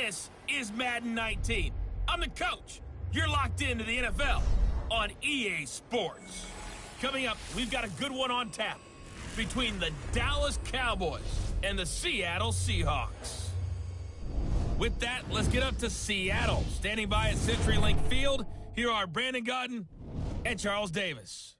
This is Madden 19. I'm the coach. You're locked into the NFL on EA Sports. Coming up, we've got a good one on tap between the Dallas Cowboys and the Seattle Seahawks. With that, let's get up to Seattle. Standing by at CenturyLink Field, here are Brandon Gaudin and Charles Davis.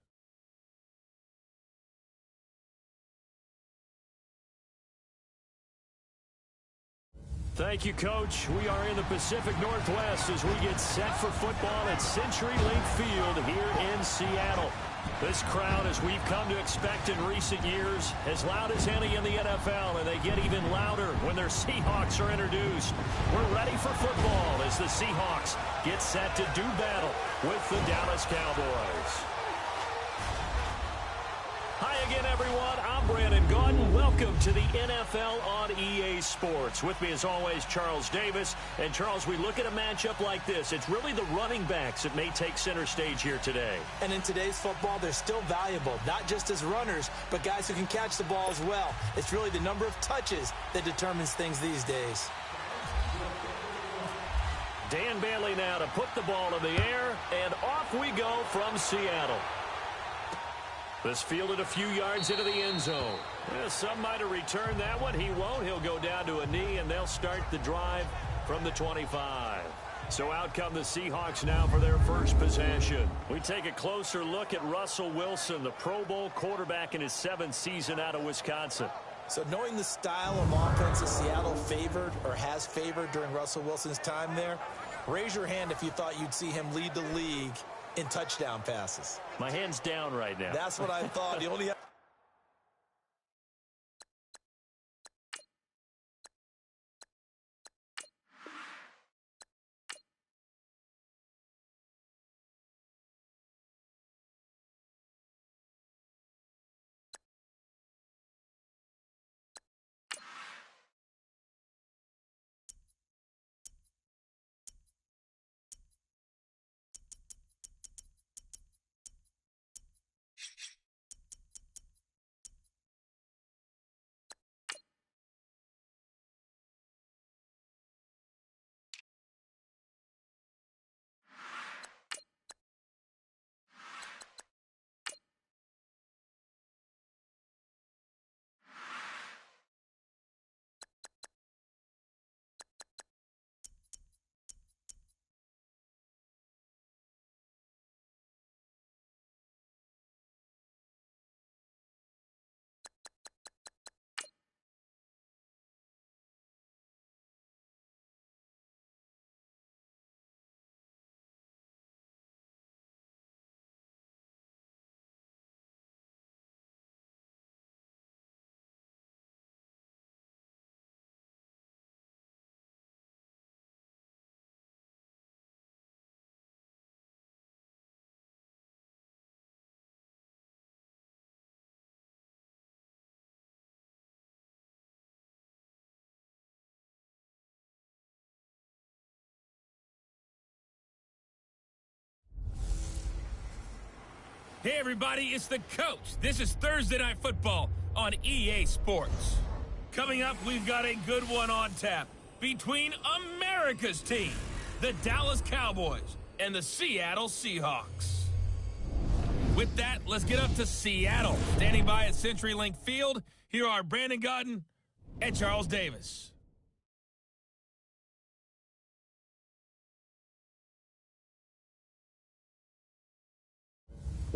Thank you, Coach. We are in the Pacific Northwest as we get set for football at CenturyLink Field here in Seattle. This crowd, as we've come to expect in recent years, as loud as any in the NFL, and they get even louder when their Seahawks are introduced. We're ready for football as the Seahawks get set to do battle with the Dallas Cowboys. Hi again, everyone. I'm Brandon Gaudin. Welcome to the NFL on EA Sports. With me, as always, Charles Davis. And, Charles, we look at a matchup like this. It's really the running backs that may take center stage here today. And in today's football, they're still valuable, not just as runners, but guys who can catch the ball as well. It's really the number of touches that determines things these days. Dan Bailey now to put the ball in the air, and off we go from Seattle. This fielded a few yards into the end zone. Yeah, some might have returned that one. He won't. He'll go down to a knee, and they'll start the drive from the 25. So out come the Seahawks now for their first possession. We take a closer look at Russell Wilson, the Pro Bowl quarterback in his 7th season out of Wisconsin. So knowing the style of offense that Seattle favored or has favored during Russell Wilson's time there, raise your hand if you thought you'd see him lead the league in touchdown passes. My hand's down right now. That's what I thought. The only Hey, everybody, it's the coach. This is Thursday Night Football on EA Sports. Coming up, we've got a good one on tap between America's team, the Dallas Cowboys, and the Seattle Seahawks. With that, let's get up to Seattle. Standing by at CenturyLink Field, here are Brandon Gaudin and Charles Davis.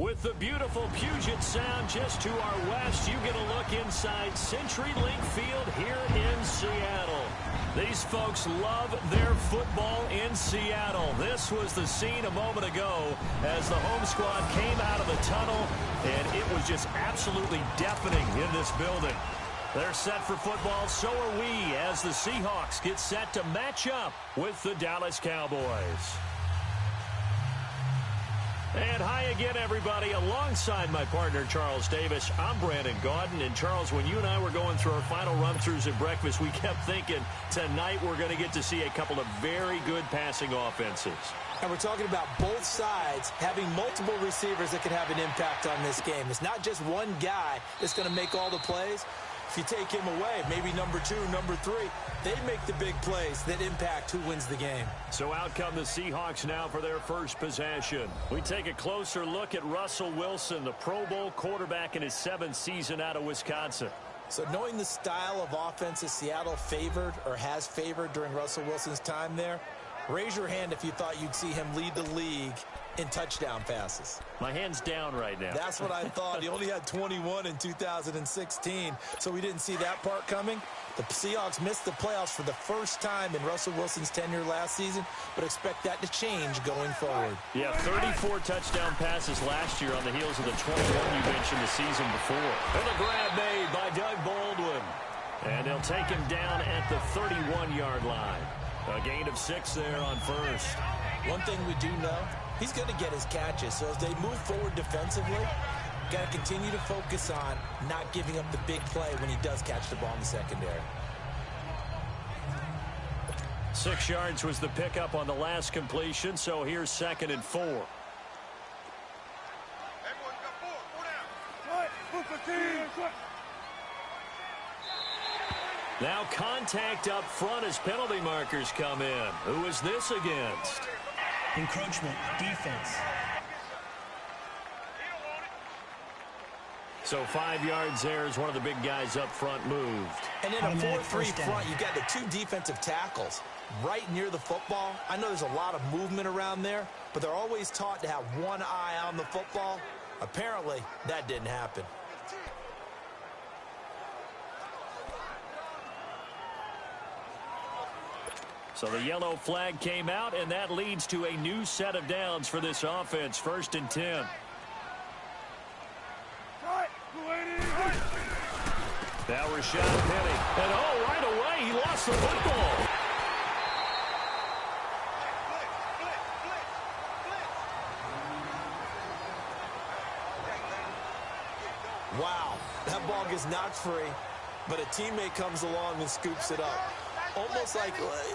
With the beautiful Puget Sound just to our west, you get a look inside CenturyLink Field here in Seattle. These folks love their football in Seattle. This was the scene a moment ago as the home squad came out of the tunnel, and it was just absolutely deafening in this building. They're set for football, so are we, as the Seahawks get set to match up with the Dallas Cowboys. And hi again, everybody. Alongside my partner, Charles Davis, I'm Brandon Gaudin. And, Charles, when you and I were going through our final run-throughs at breakfast, we kept thinking tonight we're going to get to see a couple of very good passing offenses. And we're talking about both sides having multiple receivers that could have an impact on this game. It's not just one guy that's going to make all the plays. If you take him away, maybe number 2, number 3, they make the big plays that impact who wins the game. So out come the Seahawks now for their first possession. We take a closer look at Russell Wilson, the Pro Bowl quarterback in his 7th season out of Wisconsin. So knowing the style of offense that Seattle favored or has favored during Russell Wilson's time there, raise your hand if you thought you'd see him lead the league in touchdown passes. My hand's down right now. That's what I thought. He only had 21 in 2016, so we didn't see that part coming. The Seahawks missed the playoffs for the first time in Russell Wilson's tenure last season, but expect that to change going forward. Yeah, 34 touchdown passes last year on the heels of the 21 you mentioned the season before. And the grab made by Doug Baldwin. And they'll take him down at the 31-yard line. A gain of 6 there on first. One thing we do know, he's going to get his catches. So as they move forward defensively, got to continue to focus on not giving up the big play when he does catch the ball in the secondary. 6 yards was the pickup on the last completion, so here's 2nd and 4. Now contact up front as penalty markers come in. Who is this against? Encroachment, defense. So 5 yards there as one of the big guys up front moved. And in a 4-3 front, you've got the 2 defensive tackles right near the football. I know there's a lot of movement around there, but they're always taught to have one eye on the football. Apparently, that didn't happen. So the yellow flag came out, and that leads to a new set of downs for this offense. 1st and 10. Now Rashad Penny. And right away, he lost the football. Wow, that ball gets knocked free, but a teammate comes along and scoops it up.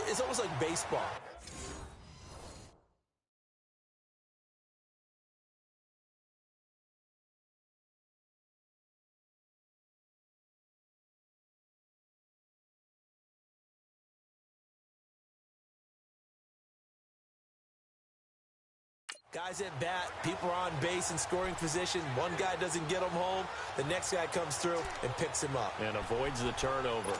It's almost like baseball. Guys at bat, people are on base in scoring position. One guy doesn't get him home. The next guy comes through and picks him up. And avoids the turnover.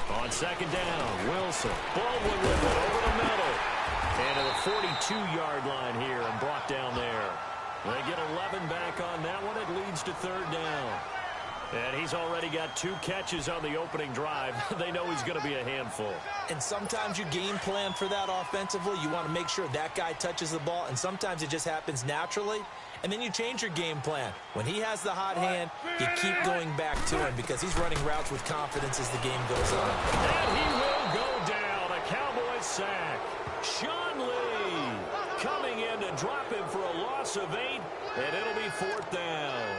On 2nd down, Wilson. Baldwin with it over the middle. And to the 42-yard line here and brought down there. They get 11 back on that one. It leads to 3rd down. And he's already got 2 catches on the opening drive. They know he's going to be a handful. And sometimes you game plan for that offensively. You want to make sure that guy touches the ball. And sometimes it just happens naturally. And then you change your game plan. When he has the hot hand, you keep going back to him because he's running routes with confidence as the game goes on. And he will go down. A Cowboys sack. Sean Lee coming in to drop him for a loss of 8, and it'll be 4th down.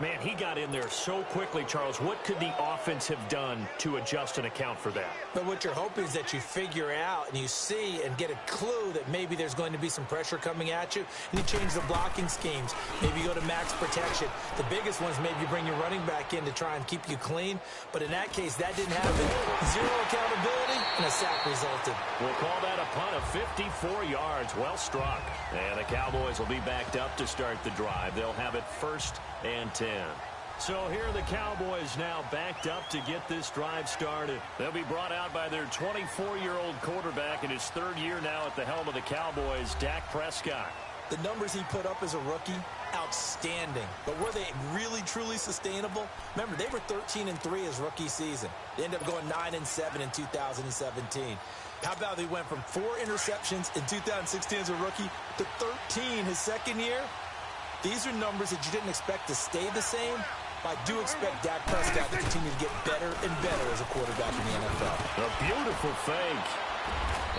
Man, he got in there so quickly, Charles. What could the offense have done to adjust and account for that? But what you're hoping is that you figure out and you see and get a clue that maybe there's going to be some pressure coming at you, and you change the blocking schemes. Maybe you go to max protection. The biggest one is maybe you bring your running back in to try and keep you clean. But in that case, that didn't happen. 0 accountability, and a sack resulted. We'll call that a punt of 54 yards. Well struck. And the Cowboys will be backed up to start the drive. They'll have it 1st and 10. So here are the Cowboys now backed up to get this drive started. They'll be brought out by their 24-year-old quarterback in his 3rd year now at the helm of the Cowboys, Dak Prescott. The numbers he put up as a rookie, outstanding. But were they really, truly sustainable? Remember, they were 13-3 his rookie season. They ended up going 9-7 in 2017. How about they went from 4 interceptions in 2016 as a rookie to 13 his 2nd year? These are numbers that you didn't expect to stay the same. But I do expect Dak Prescott to continue to get better and better as a quarterback in the NFL. A beautiful fake.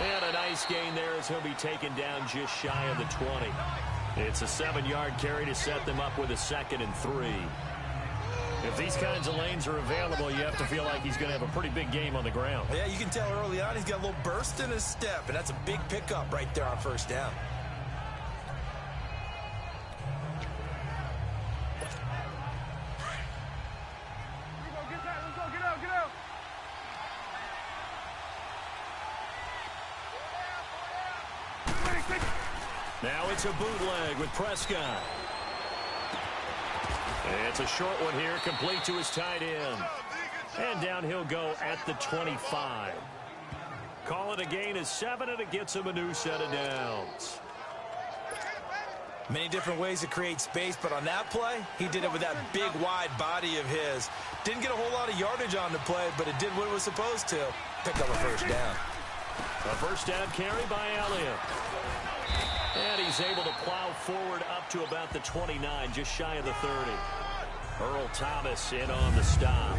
And a nice gain there as he'll be taken down just shy of the 20. It's a 7-yard carry to set them up with a 2nd and 3. If these kinds of lanes are available, you have to feel like he's going to have a pretty big game on the ground. Yeah, you can tell early on he's got a little burst in his step, and that's a big pickup right there on first down. Now it's a bootleg with Prescott. It's a short one here, complete to his tight end. And down he'll go at the 25. Call it a gain of 7, and it gets him a new set of downs. Many different ways to create space, but on that play, he did it with that big, wide body of his. Didn't get a whole lot of yardage on the play, but it did what it was supposed to. Pick up a first down. A first down carry by Elliott. And he's able to plow forward up to about the 29, just shy of the 30. Earl Thomas in on the stop.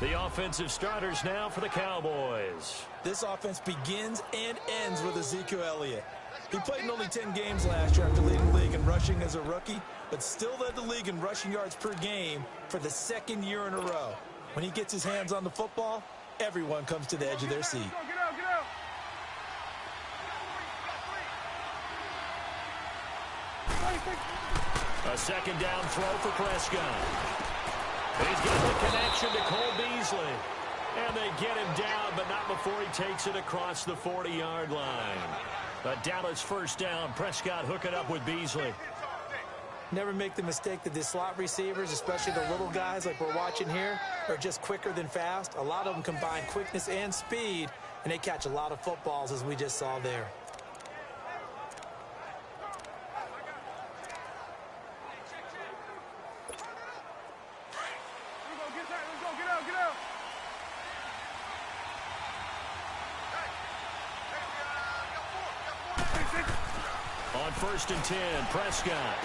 The offensive starters now for the Cowboys. This offense begins and ends with Ezekiel Elliott. He played in only 10 games last year after leading the league in rushing as a rookie, but still led the league in rushing yards per game for the second year in a row. When he gets his hands on the football, everyone comes to the edge of their seat. A second down throw for Prescott. He's got the connection to Cole Beasley. And they get him down, but not before he takes it across the 40-yard line. A Dallas first down. Prescott hooking up with Beasley. Never make the mistake that the slot receivers, especially the little guys like we're watching here, are just quicker than fast. A lot of them combine quickness and speed, and they catch a lot of footballs, as we just saw there. On 1st and 10, Prescott.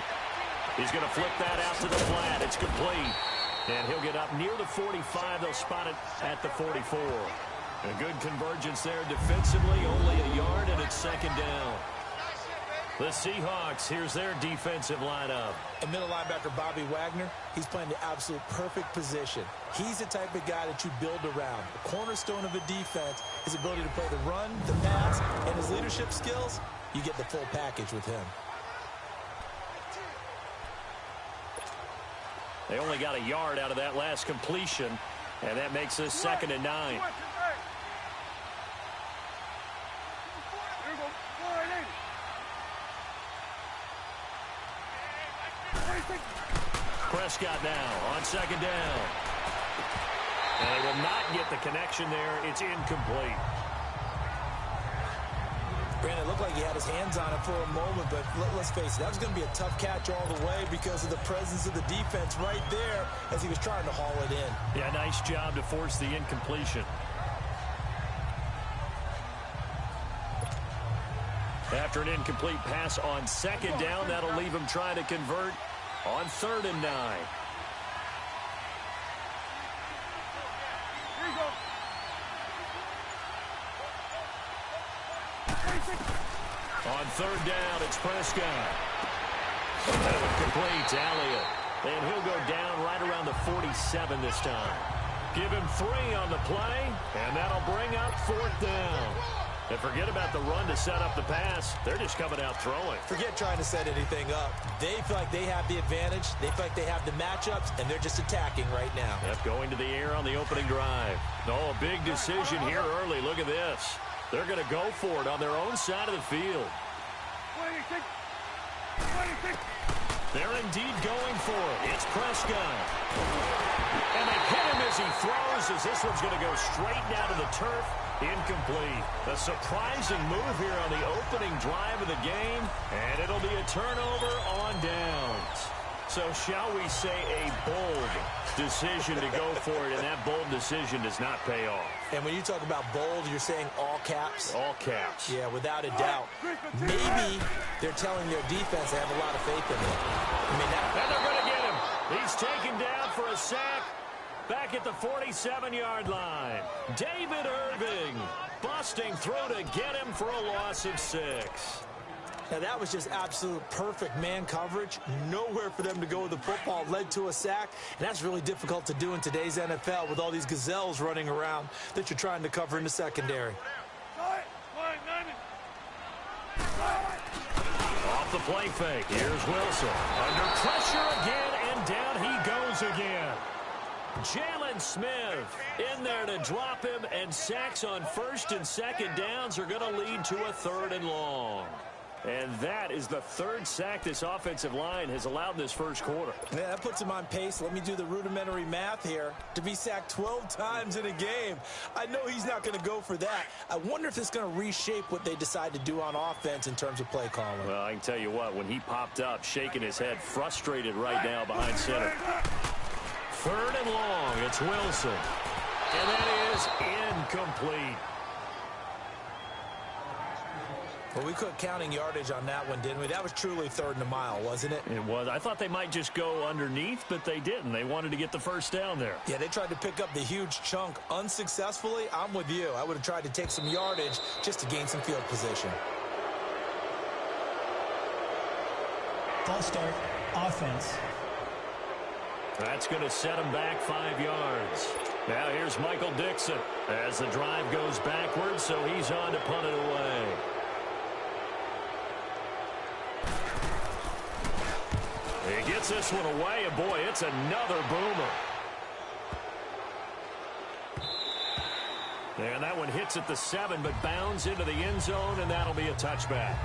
He's going to flip that out to the flat. It's complete. And he'll get up near the 45. They'll spot it at the 44. A good convergence there defensively. Only a yard, and it's second down. The Seahawks, here's their defensive lineup. A middle linebacker, Bobby Wagner, he's playing the absolute perfect position. He's the type of guy that you build around. The cornerstone of a defense, his ability to play the run, the pass, and his leadership skills. You get the full package with him. They only got a yard out of that last completion, and that makes this 2nd and 9. Prescott now on 2nd down. And they will not get the connection there. It's incomplete. Brandon, it looked like he had his hands on it for a moment, but let's face it, that was going to be a tough catch all the way because of the presence of the defense right there as he was trying to haul it in. Yeah, nice job to force the incompletion. After an incomplete pass on 2nd down, that'll leave him trying to convert on 3rd and 9. On 3rd down, it's Prescott. That one complete to Elliott. And he'll go down right around the 47 this time. Give him 3 on the play, and that'll bring up 4th down. And forget about the run to set up the pass. They're just coming out throwing. Forget trying to set anything up. They feel like they have the advantage. They feel like they have the matchups, and they're just attacking right now. Yep, going to the air on the opening drive. Oh, a big decision here early. Look at this. They're going to go for it on their own side of the field. They're indeed going for it. It's Prescott. And they hit him as he throws, as this one's going to go straight down to the turf. Incomplete. A surprising move here on the opening drive of the game, and it'll be a turnover on downs. So shall we say a bold decision to go for it, and that bold decision does not pay off. And when you talk about bold, you're saying all caps? All caps. Yeah, without a doubt. Maybe they're telling their defense they have a lot of faith in them. I mean, and they're going to get him. He's taken down for a sack. Back at the 47-yard line. David Irving busting through to get him for a loss of 6. Now, that was just absolute perfect man coverage. Nowhere for them to go with the football. Led to a sack, and that's really difficult to do in today's NFL with all these gazelles running around that you're trying to cover in the secondary. Off the play fake. Here's Wilson. Under pressure again, and down he goes again. Jalen Smith in there to drop him, and sacks on first and second downs are going to lead to a 3rd and long. And that is the 3rd sack this offensive line has allowed in this first quarter. Yeah, that puts him on pace. Let me do the rudimentary math here. To be sacked 12 times in a game, I know he's not going to go for that. I wonder if it's going to reshape what they decide to do on offense in terms of play calling. Well, I can tell you what, when he popped up, shaking his head, frustrated right now behind center. 3rd and long, it's Wilson. And that is incomplete. Well, we quit counting yardage on that one, didn't we? That was truly 3rd and a mile, wasn't it? It was. I thought they might just go underneath, but they didn't. They wanted to get the first down there. Yeah, they tried to pick up the huge chunk unsuccessfully. I'm with you. I would have tried to take some yardage just to gain some field position. False start, offense. That's going to set him back 5 yards. Now here's Michael Dixon as the drive goes backwards, so he's on to punt it away. He gets this one away, and boy, it's another boomer. And that one hits at the 7, but bounds into the end zone, and that'll be a touchback.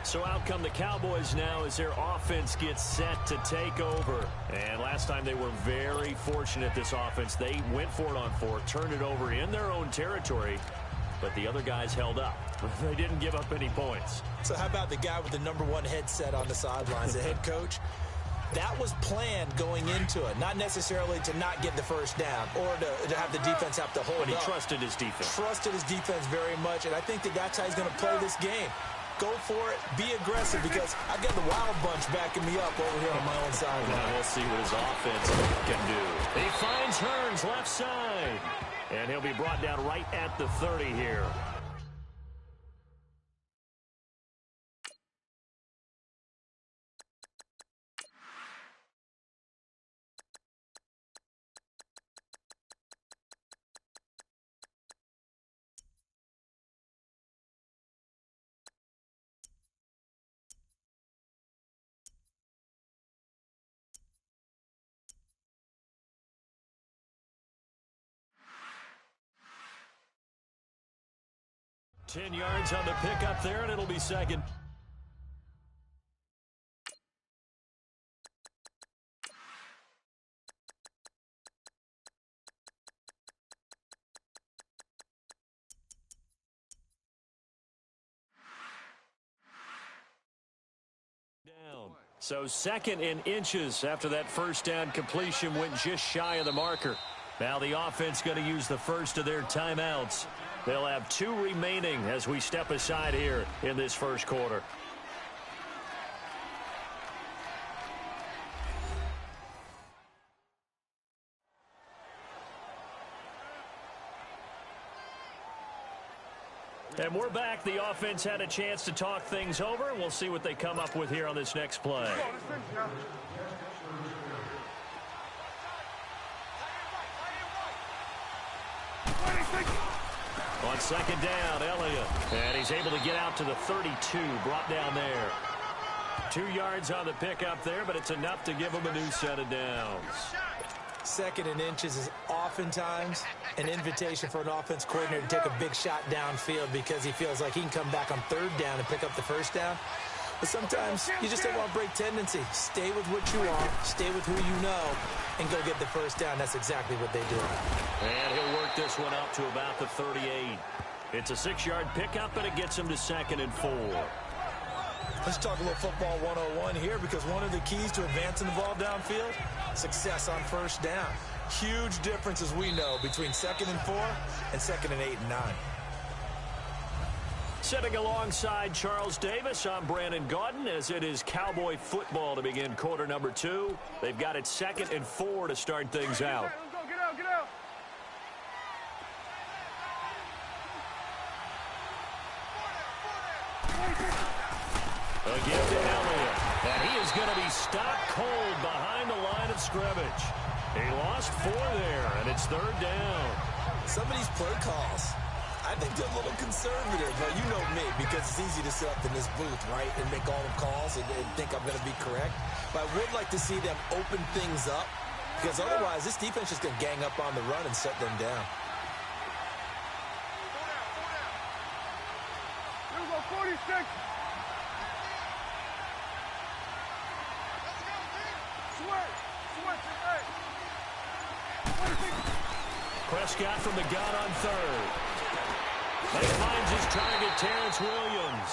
So out come the Cowboys now as their offense gets set to take over. And last time they were very fortunate, this offense. They went for it on 4, turned it over in their own territory, but the other guys held up. They didn't give up any points. So how about the guy with the #1 headset on the sidelines, the head coach? That was planned going into it, not necessarily to not get the first down or to have the defense have to hold up. But he trusted his defense. Trusted his defense very much, and I think that's how he's going to play this game. Go for it, be aggressive, because I've got the Wild Bunch backing me up over here on my own side. Now we'll see what his offense can do. He finds Hearns left side, and he'll be brought down right at the 30 here. Ten yards on the pickup there, and it'll be second. Down. So 2nd and inches after that first down completion went just shy of the marker. Now the offense going to use the first of their timeouts. They'll have 2 remaining as we step aside here in this first quarter. And we're back. The offense had a chance to talk things over. We'll see what they come up with here on this next play. On 2nd down, Elliott. And he's able to get out to the 32, brought down there. 2 yards on the pickup there, but it's enough to give him a new set of downs. 2nd and inches is oftentimes an invitation for an offense coordinator to take a big shot downfield because he feels like he can come back on 3rd down and pick up the first down. But sometimes you just don't want to break tendency. Stay with what you are, stay with who you know, and go get the first down. That's exactly what they do. And he'll work this one out to about the 38. It's a 6-yard pickup, and it gets him to 2nd and 4. Let's talk a little football 101 here, because one of the keys to advancing the ball downfield, success on first down. Huge difference, as we know, between 2nd and 4 and 2nd and 8 and 9. Sitting alongside Charles Davis, I'm Brandon Gaudin, as it is Cowboy football to begin quarter number 2. They've got it 2nd and 4 to start things out. Let's go, get out, get out. A give to Elliott. And he is going to be stopped cold behind the line of scrimmage. He lost 4 there, and it's 3rd down. Some of these play calls, I think they're a little conservative. But you know me, because it's easy to sit up in this booth, right, and make all the calls and think I'm going to be correct. But I would like to see them open things up, because otherwise this defense is going to gang up on the run and shut them down. Here we go, 46. Prescott from the gun on 3rd. He finds his target, Terrence Williams.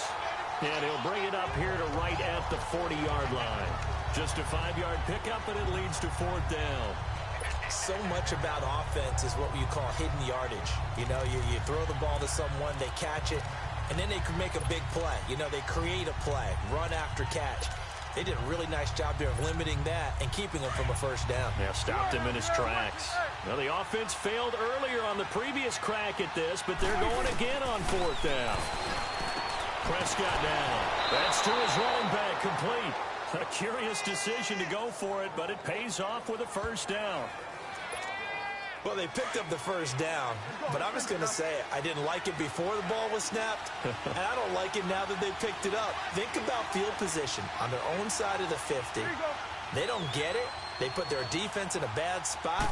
And he'll bring it up here to right at the 40-yard line. Just a 5-yard pickup, and it leads to 4th down. So much about offense is what you call hidden yardage. You know, you throw the ball to someone, they catch it, and then they can make a big play. You know, they create a play, run after catch. They did a really nice job there of limiting that and keeping him from a 1st down. Yeah, stopped him in his tracks. Now, the offense failed earlier on the previous crack at this, but they're going again on 4th down. Prescott down. That's to his running back, complete. A curious decision to go for it, but it pays off with a 1st down. Well, they picked up the 1st down, but I'm just going to say I didn't like it before the ball was snapped, and I don't like it now that they picked it up. Think about field position on their own side of the 50. They don't get it. They put their defense in a bad spot,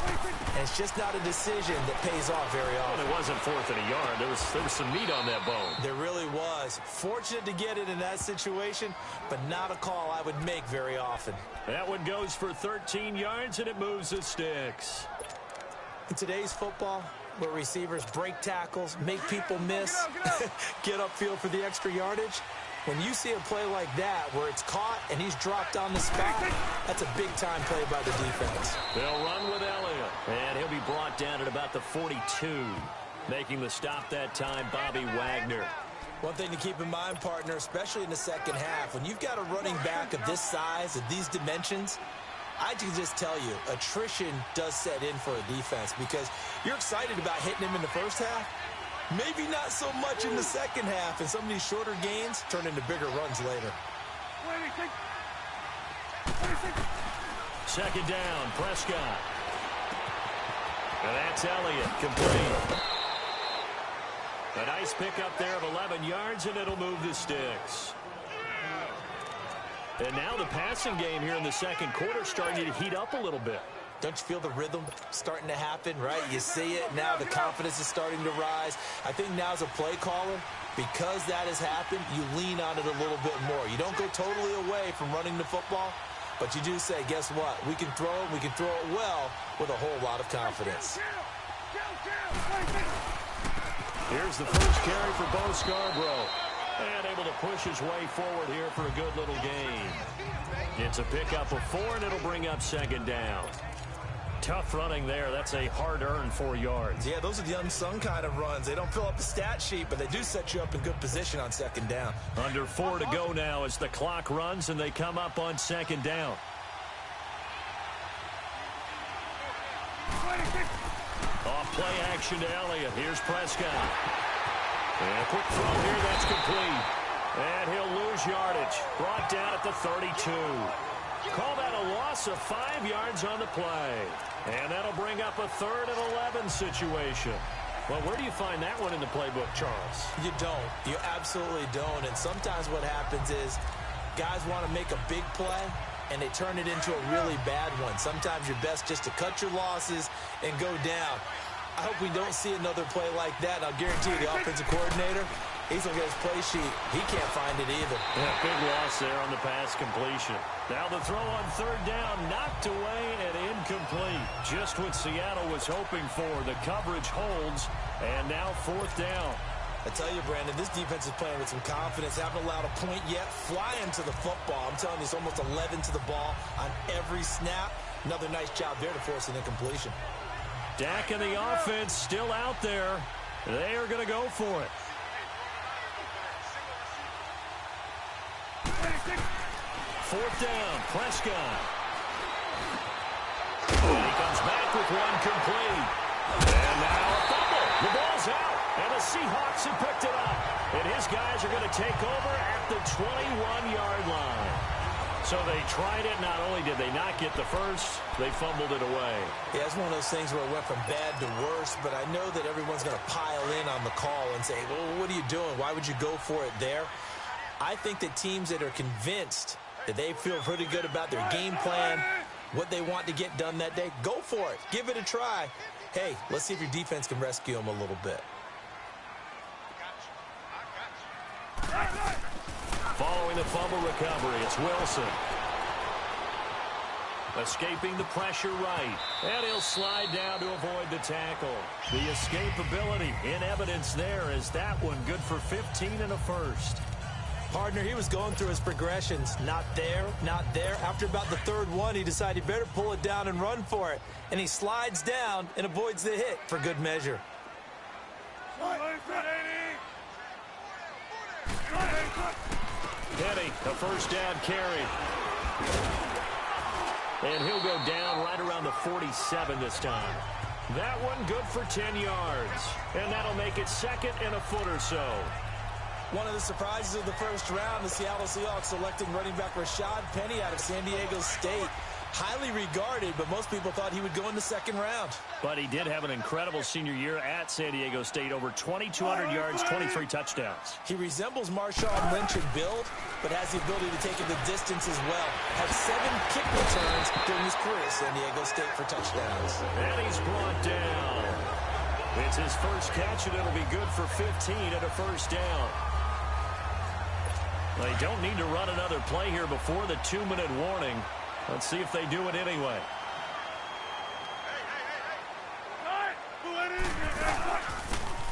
and it's just not a decision that pays off very often. Well, it wasn't 4th and a yard. There was some meat on that bone. There really was. Fortunate to get it in that situation, but not a call I would make very often. That one goes for 13 yards, and it moves the sticks. In today's football, where receivers break tackles, make people miss, get upfield for the extra yardage, when you see a play like that where it's caught and he's dropped on the spot, that's a big-time play by the defense. They'll run with Elliott, and he'll be brought down at about the 42. Making the stop that time, Bobby Wagner. One thing to keep in mind, partner, especially in the second half, when you've got a running back of this size, of these dimensions, I can just tell you, attrition does set in for a defense because you're excited about hitting him in the 1st half. Maybe not so much in the 2nd half, and some of these shorter gains turn into bigger runs later. 2nd down, Prescott. And that's Elliott, complete. A nice pickup there of 11 yards, and it'll move the sticks. And now the passing game here in the 2nd quarter starting to heat up a little bit. Don't you feel the rhythm starting to happen, right? You see it now, the confidence is starting to rise. I think now as a play caller, because that has happened, you lean on it a little bit more. You don't go totally away from running the football, but you do say, guess what? We can throw it, we can throw it well with a whole lot of confidence. Here's the first carry for Bo Scarborough. And able to push his way forward here for a good little gain. It's a pickup of 4, and it'll bring up 2nd down. Tough running there. That's a hard-earned 4 yards. Yeah, those are the unsung kind of runs. They don't fill up the stat sheet, but they do set you up in good position on 2nd down. Under 4 to go now as the clock runs, and they come up on 2nd down. Off play action to Elliott. Here's Prescott. And a quick throw here, that's complete. And he'll lose yardage. Brought down at the 32. Call that a loss of 5 yards on the play. And that'll bring up a 3rd and 11 situation. Well, where do you find that one in the playbook, Charles? You don't. You absolutely don't. And sometimes what happens is guys want to make a big play, and they turn it into a really bad one. Sometimes you're best just to cut your losses and go down. I hope we don't see another play like that. I'll guarantee you the offensive coordinator, he's going to get his play sheet. He can't find it either. Yeah, big loss there on the pass completion. Now the throw on 3rd down, knocked away and incomplete. Just what Seattle was hoping for. The coverage holds, and now 4th down. I tell you, Brandon, this defense is playing with some confidence. Haven't allowed a point yet. Flying to the football. I'm telling you, it's almost 11 to the ball on every snap. Another nice job there to force an incompletion. Dak and the offense still out there. They are going to go for it. 4th down, Prescott. And he comes back with one complete. And now a fumble. The ball's out. And a Seahawks have picked it up. And his guys are going to take over at the 21-yard line. So they tried it. Not only did they not get the first, they fumbled it away. Yeah, it's one of those things where it went from bad to worse, but I know that everyone's going to pile in on the call and say, well, what are you doing? Why would you go for it there? I think that teams that are convinced that they feel pretty good about their game plan, what they want to get done that day, go for it. Give it a try. Hey, let's see if your defense can rescue them a little bit. Following the fumble recovery, it's Wilson. Escaping the pressure right. And he'll slide down to avoid the tackle. The escapability in evidence there. Is that one good for 15 and a first? Partner, he was going through his progressions. Not there, not there. After about the third one, he decided he better pull it down and run for it. And he slides down and avoids the hit for good measure. Penny, a first down carry. And he'll go down right around the 47 this time. That one good for 10 yards. And that'll make it second and a foot or so. One of the surprises of the first round, the Seattle Seahawks selecting running back Rashad Penny out of San Diego State. Highly regarded, but most people thought he would go in the second round. But he did have an incredible senior year at San Diego State. Over 2,200 yards, 23 touchdowns. He resembles Marshawn Lynch in build, but has the ability to take it the distance as well. Had 7 kick returns during his career at San Diego State for touchdowns. And he's brought down. It's his first catch, and it'll be good for 15 at a first down. They don't need to run another play here before the 2-minute warning. Let's see if they do it anyway.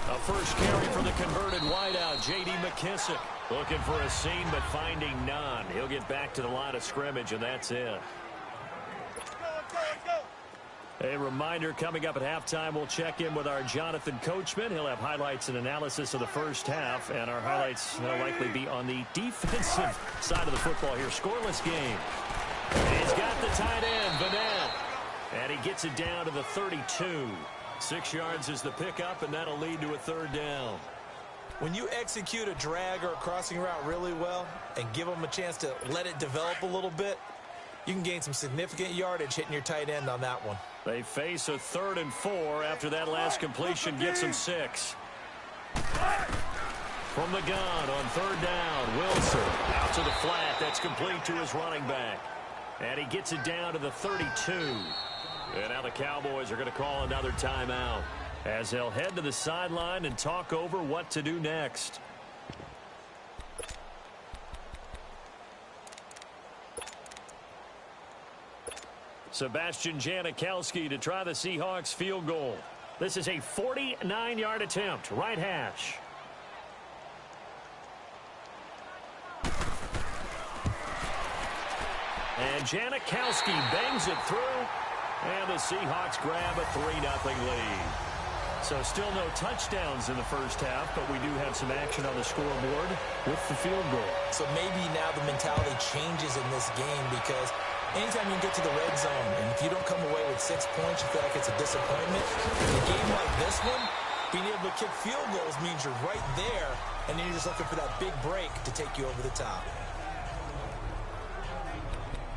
A first carry for the converted wideout, J.D. McKissick. Looking for a seam, but finding none. He'll get back to the line of scrimmage, and that's it. A reminder, coming up at halftime, we'll check in with our Jonathan Coachman. He'll have highlights and analysis of the first half, and our highlights will likely be on the defensive side of the football here. Scoreless game. And he's got the tight end, Vanette. And he gets it down to the 32. 6 yards is the pickup, and that'll lead to a third down. When you execute a drag or a crossing route really well and give them a chance to let it develop a little bit, you can gain some significant yardage hitting your tight end on that one. They face a 3rd and 4 after that last completion gets them 6. From the gun on 3rd down, Wilson out to the flat. That's complete to his running back. And he gets it down to the 32. And now the Cowboys are going to call another timeout as they'll head to the sideline and talk over what to do next. Sebastian Janikowski to try the Seahawks field goal. This is a 49-yard attempt, right hash. And Janikowski bangs it through, and the Seahawks grab a 3-0 lead. So still no touchdowns in the first half, but we do have some action on the scoreboard with the field goal. So maybe now the mentality changes in this game, because anytime you get to the red zone, and if you don't come away with 6 points, you feel like it's a disappointment. In a game like this one, being able to kick field goals means you're right there, and then you're just looking for that big break to take you over the top.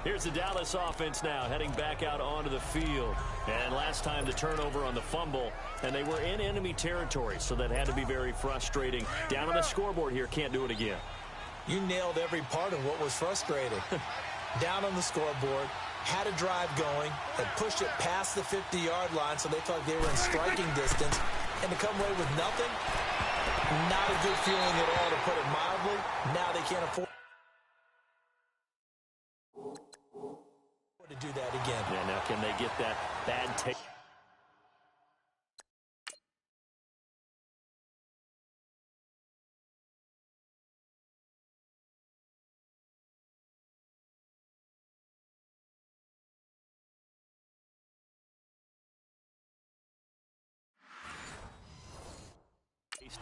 Here's the Dallas offense now heading back out onto the field. And last time the turnover on the fumble, and they were in enemy territory, so that had to be very frustrating. Down on the scoreboard here, can't do it again. You nailed every part of what was frustrating. Down on the scoreboard, had a drive going, had pushed it past the 50-yard line, so they felt like they were in striking distance, and to come away with nothing, not a good feeling at all, to put it mildly. Now they can't afford to do that again. Yeah, now can they get that bad take?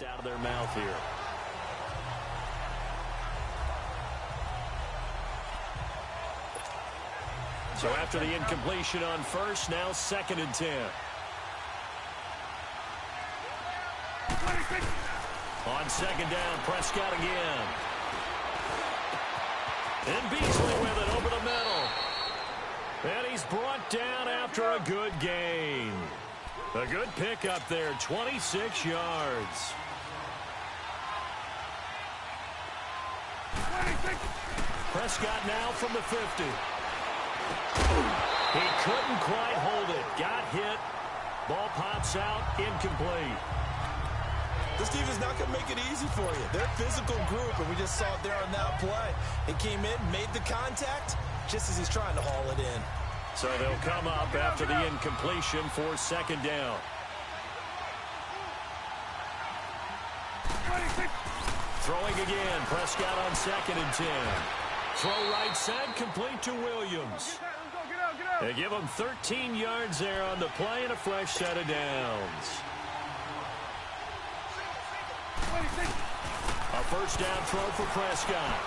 Out of their mouth here. So after the incompletion on first, now 2nd and 10. On second down, Prescott again. And Beasley with it over the middle. And he's brought down after a good gain. A good pickup there, 26 yards. Prescott now from the 50. He couldn't quite hold it. Got hit. Ball pops out, incomplete. This team is not going to make it easy for you. They're a physical group, and we just saw it there on that play. He came in, made the contact, just as he's trying to haul it in. So they'll come up after the incompletion for second down. Throwing again, Prescott on 2nd and 10. Throw right side, complete to Williams. They give him 13 yards there on the play and a fresh set of downs. A first down throw for Prescott.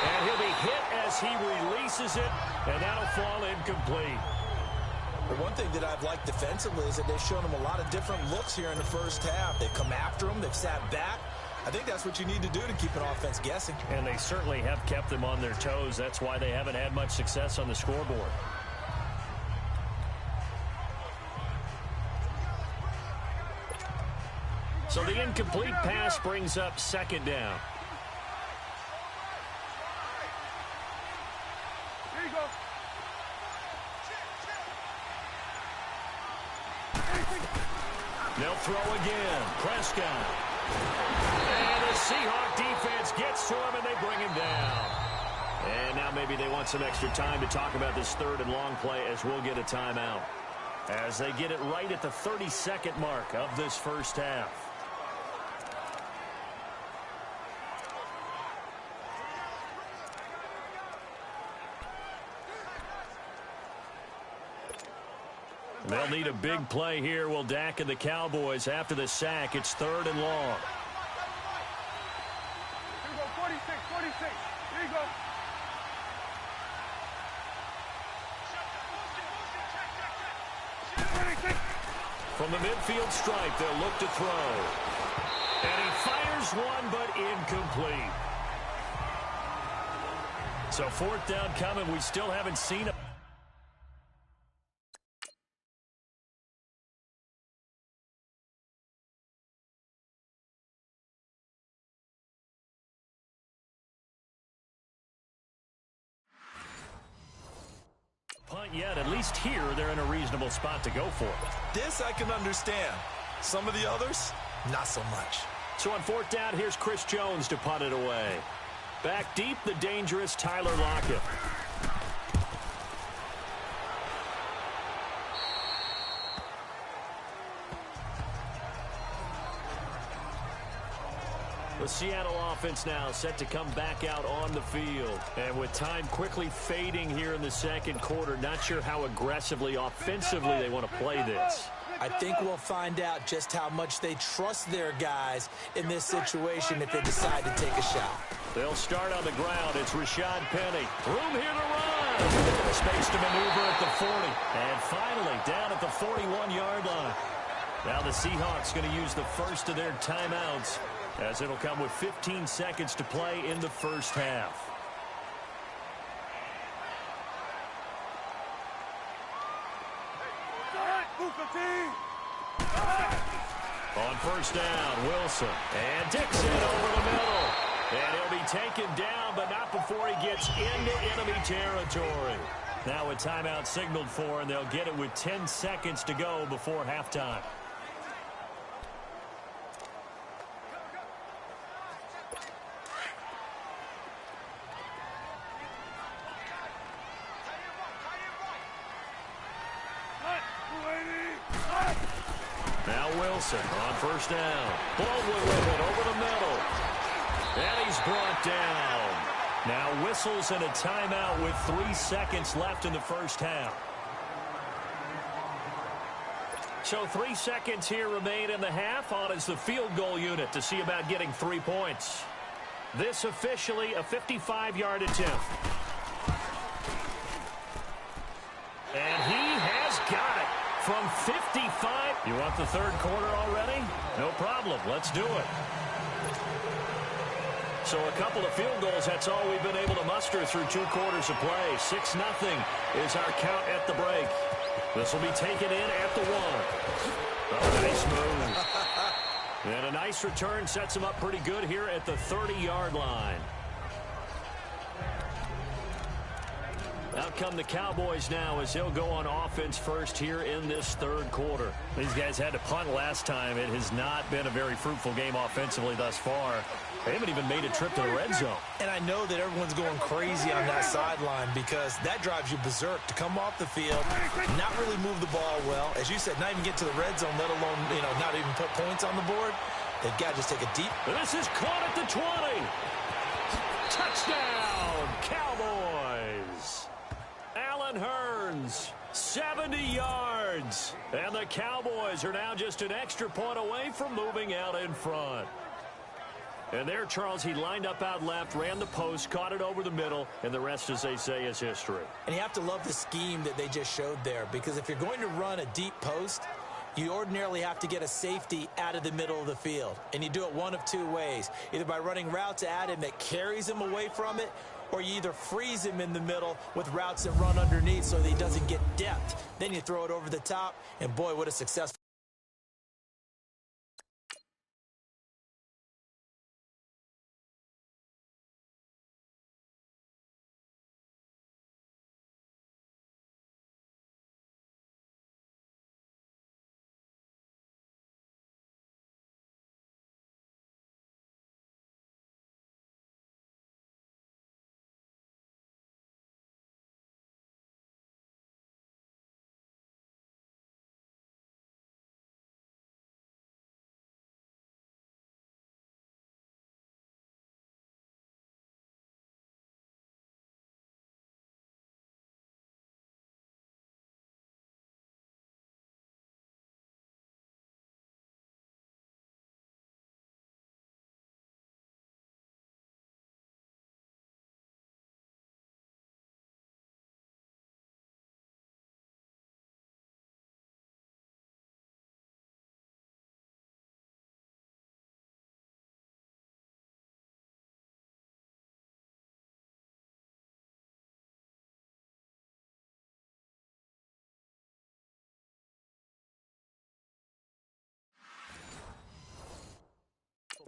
And he'll be hit as he releases it, and that'll fall incomplete. The one thing that I've liked defensively is that they've shown him a lot of different looks here in the first half. They've come after him. They've sat back. I think that's what you need to do to keep an offense guessing. And they certainly have kept them on their toes. That's why they haven't had much success on the scoreboard. So the incomplete pass brings up second down. Here you go. They'll throw again. Prescott. And the Seahawk defense gets to him, and they bring him down. And now maybe they want some extra time to talk about this third and long play as we'll get a timeout. As they get it right at the 30-second mark of this first half. They'll need a big play here. Will Dak and the Cowboys after the sack. It's 3rd and long. Here you go, 46, 46. Here you go. From the midfield stripe, they'll look to throw. And he fires one, but incomplete. So 4th down coming. We still haven't seen it. Punt yet. At least here, they're in a reasonable spot to go for it. This I can understand. Some of the others, not so much. So on 4th down, here's Chris Jones to punt it away. Back deep, the dangerous Tyler Lockett. The Seattle offense now set to come back out on the field. And with time quickly fading here in the second quarter, not sure how aggressively, offensively they want to play this. I think we'll find out just how much they trust their guys in this situation if they decide to take a shot. They'll start on the ground. It's Rashad Penny. Room here to run. Space to maneuver at the 40. And finally, down at the 41-yard line. Now the Seahawks going to use the first of their timeouts, as it'll come with 15 seconds to play in the first half. On first down, Wilson. And Dixon over the middle. And he'll be taken down, but not before he gets into enemy territory. Now a timeout signaled for, and they'll get it with 10 seconds to go before halftime. Now Wilson on first down. Baldwin with it over the middle. And he's brought down. Now whistles and a timeout with 3 seconds left in the first half. So 3 seconds here remain in the half. On is the field goal unit to see about getting 3 points. This officially a 55-yard attempt. And he has got it. from 55. You want the third quarter already? No problem. Let's do it. So a couple of field goals, that's all we've been able to muster through 2 quarters of play. 6-0 is our count at the break. This will be taken in at the 1. Oh, nice move. And a nice return sets him up pretty good here at the 30-yard line. Out come the Cowboys now as they'll go on offense first here in this third quarter. These guys had to punt last time. It has not been a very fruitful game offensively thus far. They haven't even made a trip to the red zone. And I know that everyone's going crazy on that sideline because that drives you berserk to come off the field, not really move the ball well. As you said, not even get to the red zone, let alone, not even put points on the board. They've got to just take a deep. This is caught at the 20. Touchdown, Cowboys. Allen Hurns, 70 yards. And the Cowboys are now just an extra point away from moving out in front. And there, Charles, he lined up out left, ran the post, caught it over the middle, and the rest, as they say, is history. And you have to love the scheme that they just showed there, because if you're going to run a deep post, you ordinarily have to get a safety out of the middle of the field. And you do it one of 2 ways, either by running routes at him that carries him away from it, or you either freeze him in the middle with routes that run underneath so that he doesn't get depth. Then you throw it over the top, and boy, what a successful.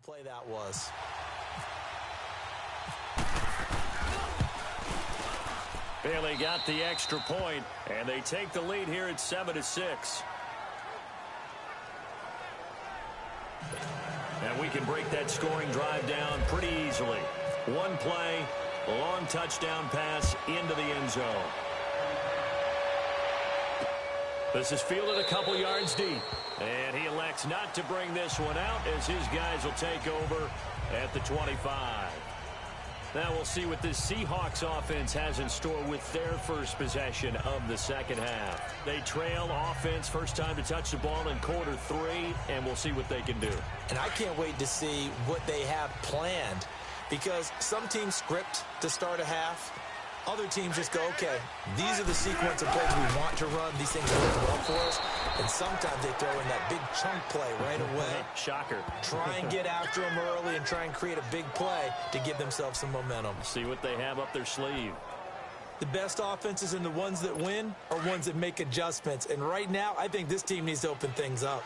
Play that was. Bailey got the extra point, and they take the lead here at 7-6. And we can break that scoring drive down pretty easily. One play, a long touchdown pass into the end zone. This is fielded a couple yards deep. And he elects not to bring this one out as his guys will take over at the 25. Now we'll see what this Seahawks offense has in store with their first possession of the second half. They trail offense, first time to touch the ball in quarter 3, and we'll see what they can do. And I can't wait to see what they have planned, because some teams script to start a half. Other teams just go, okay, these are the sequence of plays we want to run. These things work well for us. And sometimes they throw in that big chunk play right away. Shocker. Try and get after them early and try and create a big play to give themselves some momentum. See what they have up their sleeve. The best offenses and the ones that win are ones that make adjustments. And right now, I think this team needs to open things up.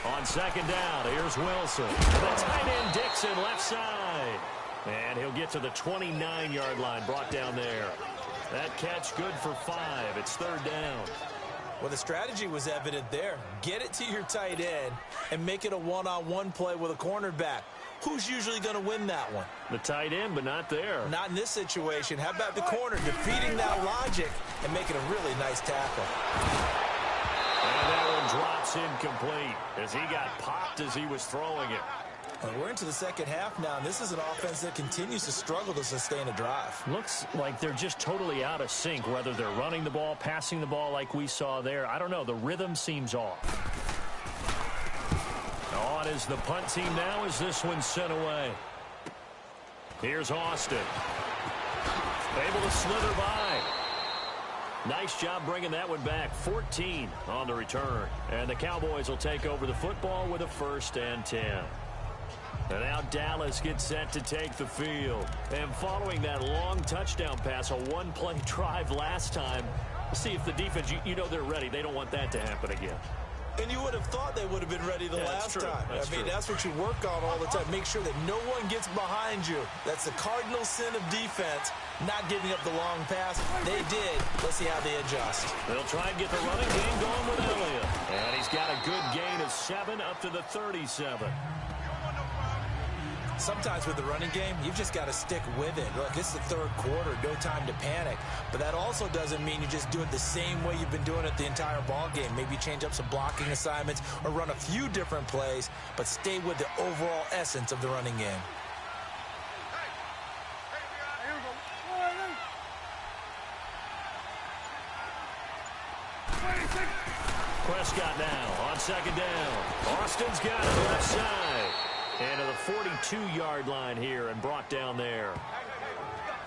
On second down, here's Wilson. The tight end Dixon left side. And he'll get to the 29-yard line, brought down there. That catch good for 5. It's third down. Well, the strategy was evident there. Get it to your tight end and make it a one-on-one play with a cornerback. Who's usually going to win that one? The tight end, but not there. Not in this situation. How about the corner defeating that logic and making a really nice tackle? And that one drops incomplete as he got popped as he was throwing it. Well, we're into the second half now, and this is an offense that continues to struggle to sustain a drive. Looks like they're just totally out of sync, whether they're running the ball, passing the ball like we saw there. I don't know. The rhythm seems off. On is the punt team now as this one's sent away. Here's Austin. Able to slither by. Nice job bringing that one back. 14 on the return. And the Cowboys will take over the football with a 1st and 10. And now Dallas gets set to take the field. And following that long touchdown pass, a one-play drive last time, see if the defense, you know they're ready. They don't want that to happen again. And you would have thought they would have been ready the last time. That's what you work on all the time. Make sure that no one gets behind you. That's the cardinal sin of defense, not giving up the long pass. They did. Let's see how they adjust. They'll try and get the running game going with Elliott. And he's got a good gain of 7 up to the 37. Sometimes with the running game, you've just got to stick with it. Look, it's the 3rd quarter, no time to panic. But that also doesn't mean you just do it the same way you've been doing it the entire ball game. Maybe change up some blocking assignments or run a few different plays, but stay with the overall essence of the running game. Prescott now on 2nd down. Austin's got it left side. And to the 42-yard line here and brought down there.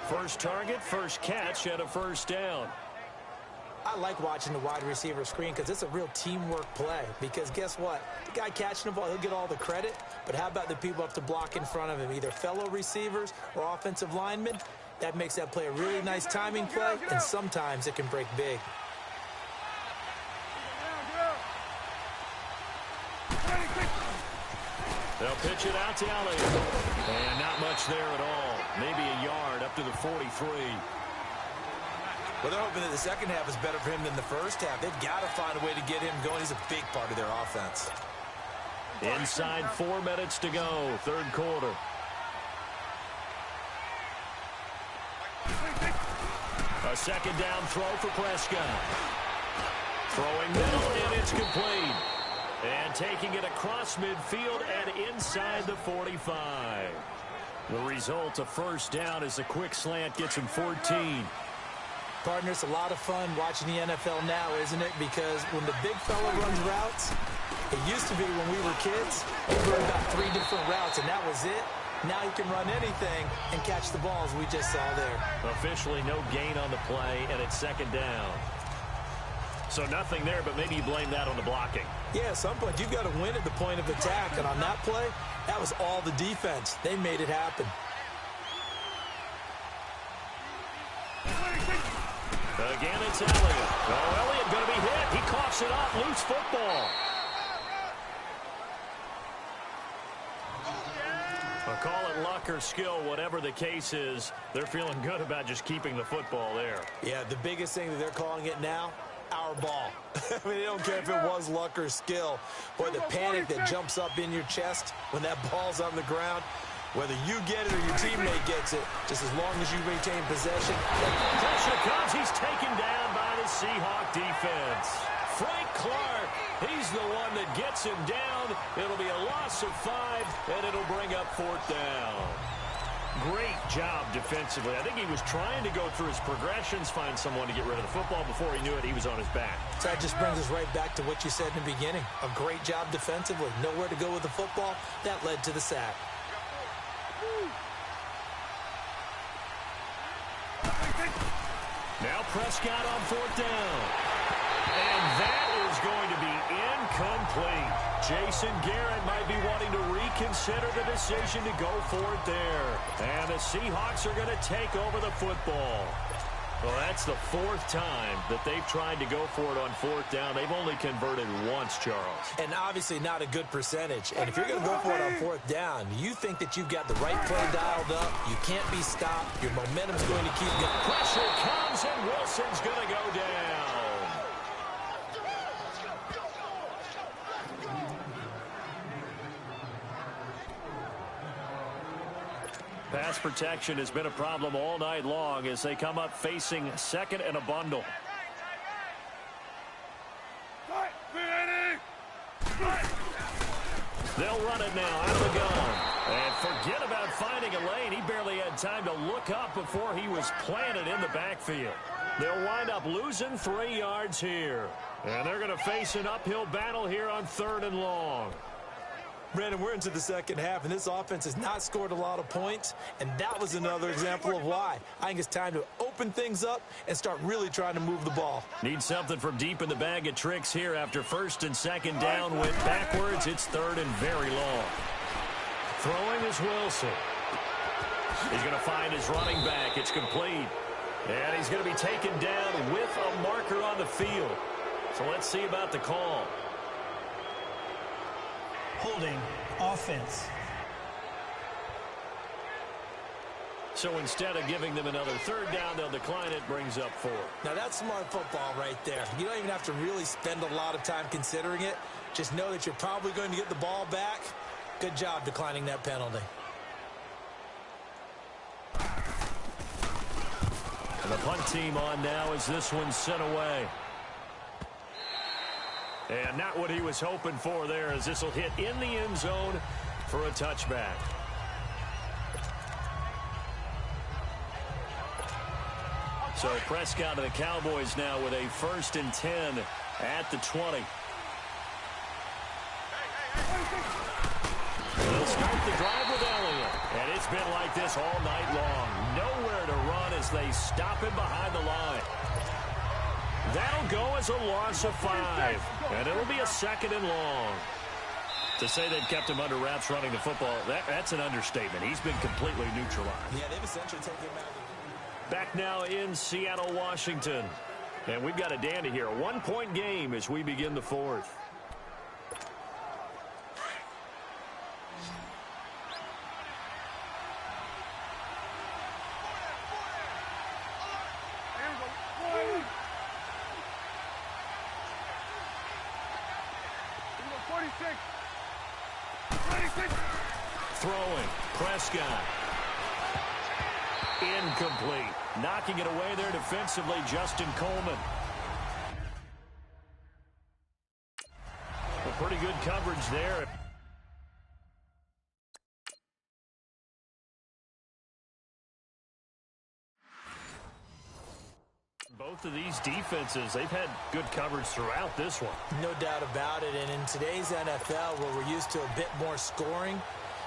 First target, first catch, and a 1st down. I like watching the wide receiver screen because it's a real teamwork play. Because guess what? The guy catching the ball, he'll get all the credit. But how about the people up to block in front of him, either fellow receivers or offensive linemen? That makes that play a really nice timing play, and sometimes it can break big. They'll pitch it out to Elliott. And not much there at all. Maybe a yard up to the 43. Well, they're hoping that the second half is better for him than the first half. They've got to find a way to get him going. He's a big part of their offense. Inside 4 minutes to go, 3rd quarter. A 2nd down throw for Prescott. Throwing middle, and it's complete. And taking it across midfield and inside the 45. The result, a 1st down as a quick slant gets him 14. Partner, it's a lot of fun watching the NFL now, isn't it? Because when the big fella runs routes, it used to be when we were kids, he'd run about 3 different routes, and that was it. Now he can run anything and catch the balls we just saw there. Officially no gain on the play, and it's 2nd down. So nothing there, but maybe you blame that on the blocking. Yeah, at some point, you've got to win at the point of attack. And on that play, that was all the defense. They made it happen. Again, it's Elliott. Oh, Elliott going to be hit. He coughs it up. Loose football. I'll call it luck or skill, whatever the case is. They're feeling good about just keeping the football there. Yeah, the biggest thing that they're calling it now, our ball. I mean, they don't care if it was luck or skill. Boy, the panic that jumps up in your chest when that ball's on the ground, whether you get it or your teammate gets it, just as long as you maintain possession. Pressure comes. He's taken down by the Seahawk defense. Frank Clark, he's the one that gets him down. It'll be a loss of 5, and it'll bring up 4th down. Great job defensively. I think he was trying to go through his progressions, find someone to get rid of the football. Before he knew it, he was on his back. So that just brings us right back to what you said in the beginning. A great job defensively. Nowhere to go with the football. That led to the sack. Now Prescott on 4th down. And that is going to be incomplete. Jason Garrett might be wanting to reconsider the decision to go for it there. And the Seahawks are going to take over the football. Well, that's the 4th time that they've tried to go for it on 4th down. They've only converted once, Charles. And obviously not a good percentage. And if you're going to go for it on 4th down, you think that you've got the right play dialed up. You can't be stopped. Your momentum's going to keep going. Pressure comes, and Wilson's going to go down. Pass protection has been a problem all night long as they come up facing 2nd and a bundle. They'll run it now out of the gun. And forget about finding a lane. He barely had time to look up before he was planted in the backfield. They'll wind up losing 3 yards here. And they're going to face an uphill battle here on 3rd and long. Brandon, we're into the second half, and this offense has not scored a lot of points, and that was another example of why. I think it's time to open things up and start really trying to move the ball. Need something from deep in the bag of tricks here after first and second down. Went backwards. It's third and very long. Throwing is Wilson. He's going to find his running back. It's complete. And he's going to be taken down with a marker on the field. So let's see about the call. Holding offense. So instead of giving them another third down, they'll decline it. Brings up 4. Now, that's smart football right there. You don't even have to really spend a lot of time considering it. Just know that you're probably going to get the ball back. Good job declining that penalty. And the punt team on now as this one's sent away. And not what he was hoping for there, as this will hit in the end zone for a touchback. So Prescott and the Cowboys now with a 1st and 10 at the 20. They'll start the drive with Elliott. And it's been like this all night long. Nowhere to run as they stop him behind the line. That'll go as a loss of 5. And it'll be a 2nd and long. To say they've kept him under wraps running the football, that's an understatement. He's been completely neutralized. Yeah, they've essentially taken him out. Back now in Seattle, Washington. And we've got a dandy here. A 1-point game as we begin the 4th. Throwing, Prescott. Incomplete. Knocking it away there defensively, Justin Coleman. A pretty good coverage there. Both of these defenses, they've had good coverage throughout this one. No doubt about it. And in today's NFL, where we're used to a bit more scoring,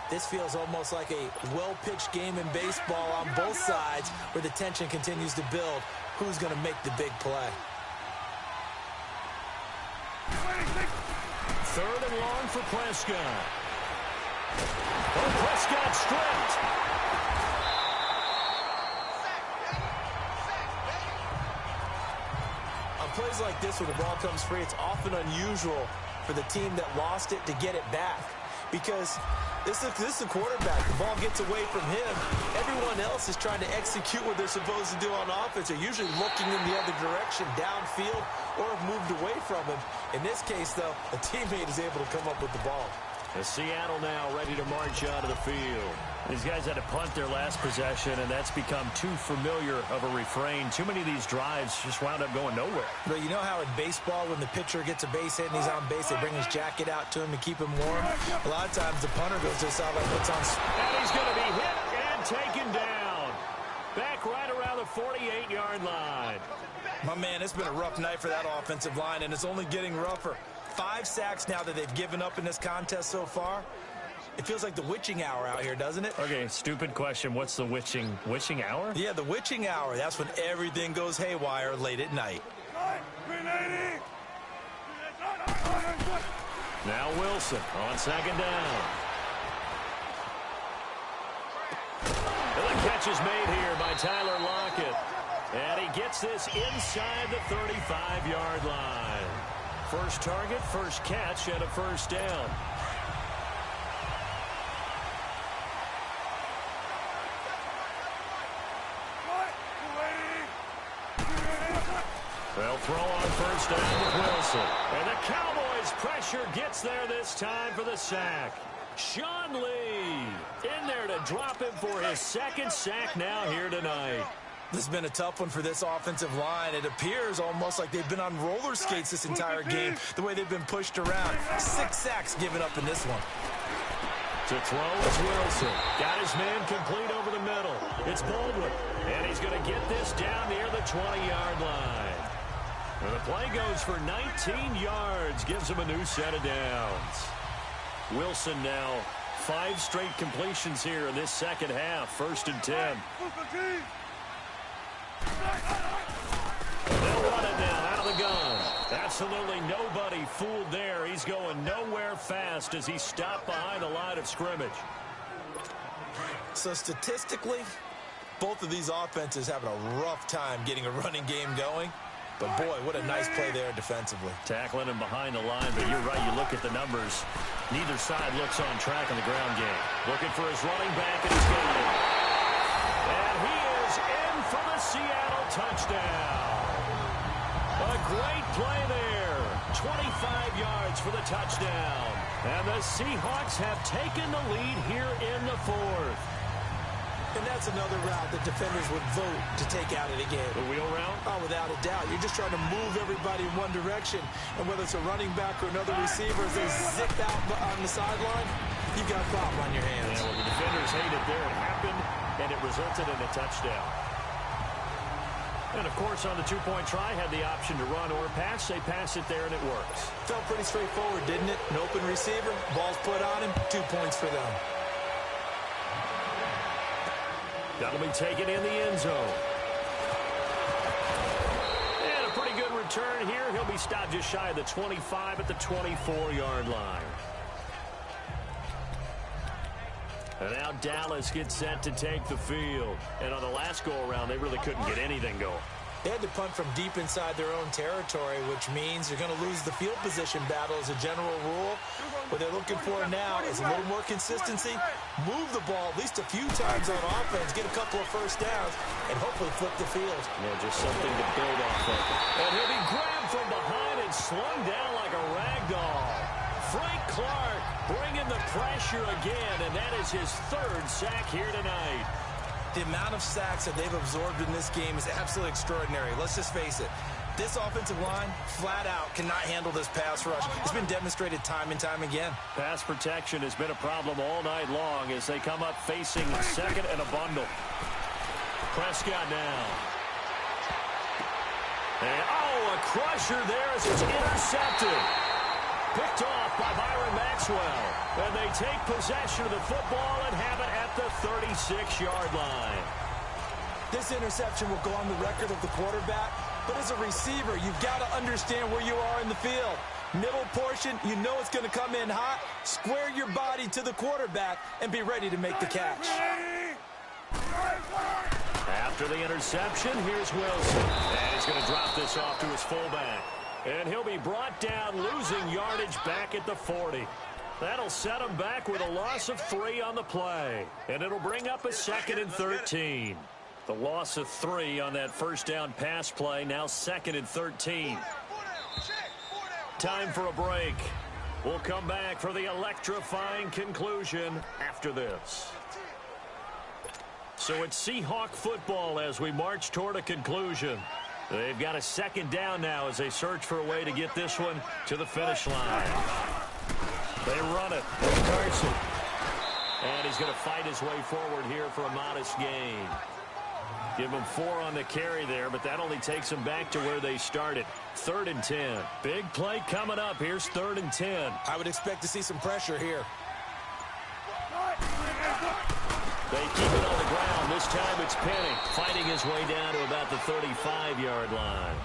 this feels almost like a well-pitched game in baseball on both sides, where the tension continues to build. Who's going to make the big play? 3rd and long for Prescott. Oh, Prescott stripped. On plays like this, where the ball comes free, it's often unusual for the team that lost it to get it back. Because this is the quarterback. The ball gets away from him. Everyone else is trying to execute what they're supposed to do on offense. They're usually looking in the other direction, downfield, or have moved away from him. In this case, though, a teammate is able to come up with the ball. As Seattle now ready to march out of the field. These guys had to punt their last possession, and that's become too familiar of a refrain. Too many of these drives just wound up going nowhere. But you know how in baseball, when the pitcher gets a base hit and he's on base, they bring his jacket out to him to keep him warm? A lot of times the punter goes just out like what's on. And he's going to be hit and taken down. Back right around the 48-yard line. My man, it's been a rough night for that offensive line, and it's only getting rougher. 5 sacks now that they've given up in this contest so far. It feels like the witching hour out here, doesn't it? Okay, stupid question. What's the witching hour? Yeah, the witching hour. That's when everything goes haywire late at night. Now Wilson on 2nd down. And the catch is made here by Tyler Lockett. And he gets this inside the 35-yard line. First target, first catch, and a 1st down. They'll throw on 1st down with Wilson. And the Cowboys' pressure gets there this time for the sack. Sean Lee in there to drop him for his 2nd sack now here tonight. This has been a tough one for this offensive line. It appears almost like they've been on roller skates this entire game, the way they've been pushed around. 6 sacks given up in this one. To throw is Wilson. Got his man complete over the middle. It's Baldwin. And he's going to get this down near the 20-yard line. And the play goes for 19 yards. Gives him a new set of downs. Wilson now 5 straight completions here in this second half. 1st and 10. They'll run it now out of the gun. Absolutely nobody fooled there. He's going nowhere fast as he stopped behind the line of scrimmage. So statistically, both of these offenses having a rough time getting a running game going. But, boy, what a nice play there defensively. Tackling him behind the line, but you're right. You look at the numbers. Neither side looks on track in the ground game. Looking for his running back, and he's got it. And he is in for the Seattle touchdown. A great play there. 25 yards for the touchdown. And the Seahawks have taken the lead here in the 4th. And that's another route that defenders would vote to take out of the game. The wheel route? Oh, without a doubt. You're just trying to move everybody in one direction. And whether it's a running back or another receiver, as they zip out on the sideline, you've got a problem on your hands. Yeah, well, the defenders hate it there. It happened, and it resulted in a touchdown. And, of course, on the 2-point try, had the option to run or pass. They pass it there, and it works. Felt pretty straightforward, didn't it? An open receiver, ball's put on him, 2 points for them. That'll be taken in the end zone. And a pretty good return here. He'll be stopped just shy of the 25 at the 24-yard line. And now Dallas gets set to take the field. And on the last go-around, they really couldn't get anything going. They had to punt from deep inside their own territory, which means you're going to lose the field position battle as a general rule. What they're looking for now is a little more consistency, move the ball at least a few times on offense, get a couple of first downs, and hopefully flip the field. Yeah, just something to build off of. And he'll be grabbed from behind and slung down like a rag doll. Frank Clark bringing the pressure again, and that is his 3rd sack here tonight. The amount of sacks that they've absorbed in this game is absolutely extraordinary. Let's just face it. This offensive line, flat out, cannot handle this pass rush. It's been demonstrated time and time again. Pass protection has been a problem all night long as they come up facing 2nd and a bundle. Prescott now. And, a crusher there as it's intercepted. Picked off by Byron Maxwell. And they take possession of the football and have it at the 36-yard line. This interception will go on the record of the quarterback, but as a receiver, you've got to understand where you are in the field. Middle portion, you know it's going to come in hot. Square your body to the quarterback and be ready to make the catch. After the interception, here's Wilson. And he's going to drop this off to his fullback. And he'll be brought down, losing yardage back at the 40. That'll set him back with a loss of 3 on the play. And it'll bring up a 2nd and 13. The loss of 3 on that first down pass play, now 2nd and 13. Time for a break. We'll come back for the electrifying conclusion after this. So it's Seahawk football as we march toward a conclusion. They've got a 2nd down now as they search for a way to get this one to the finish line. They run it. Carson. And he's going to fight his way forward here for a modest gain. Give him 4 on the carry there, but that only takes them back to where they started. 3rd and 10. Big play coming up. Here's 3rd and 10. I would expect to see some pressure here. They keep it on the ground. This time it's Penny fighting his way down to about the 35-yard line.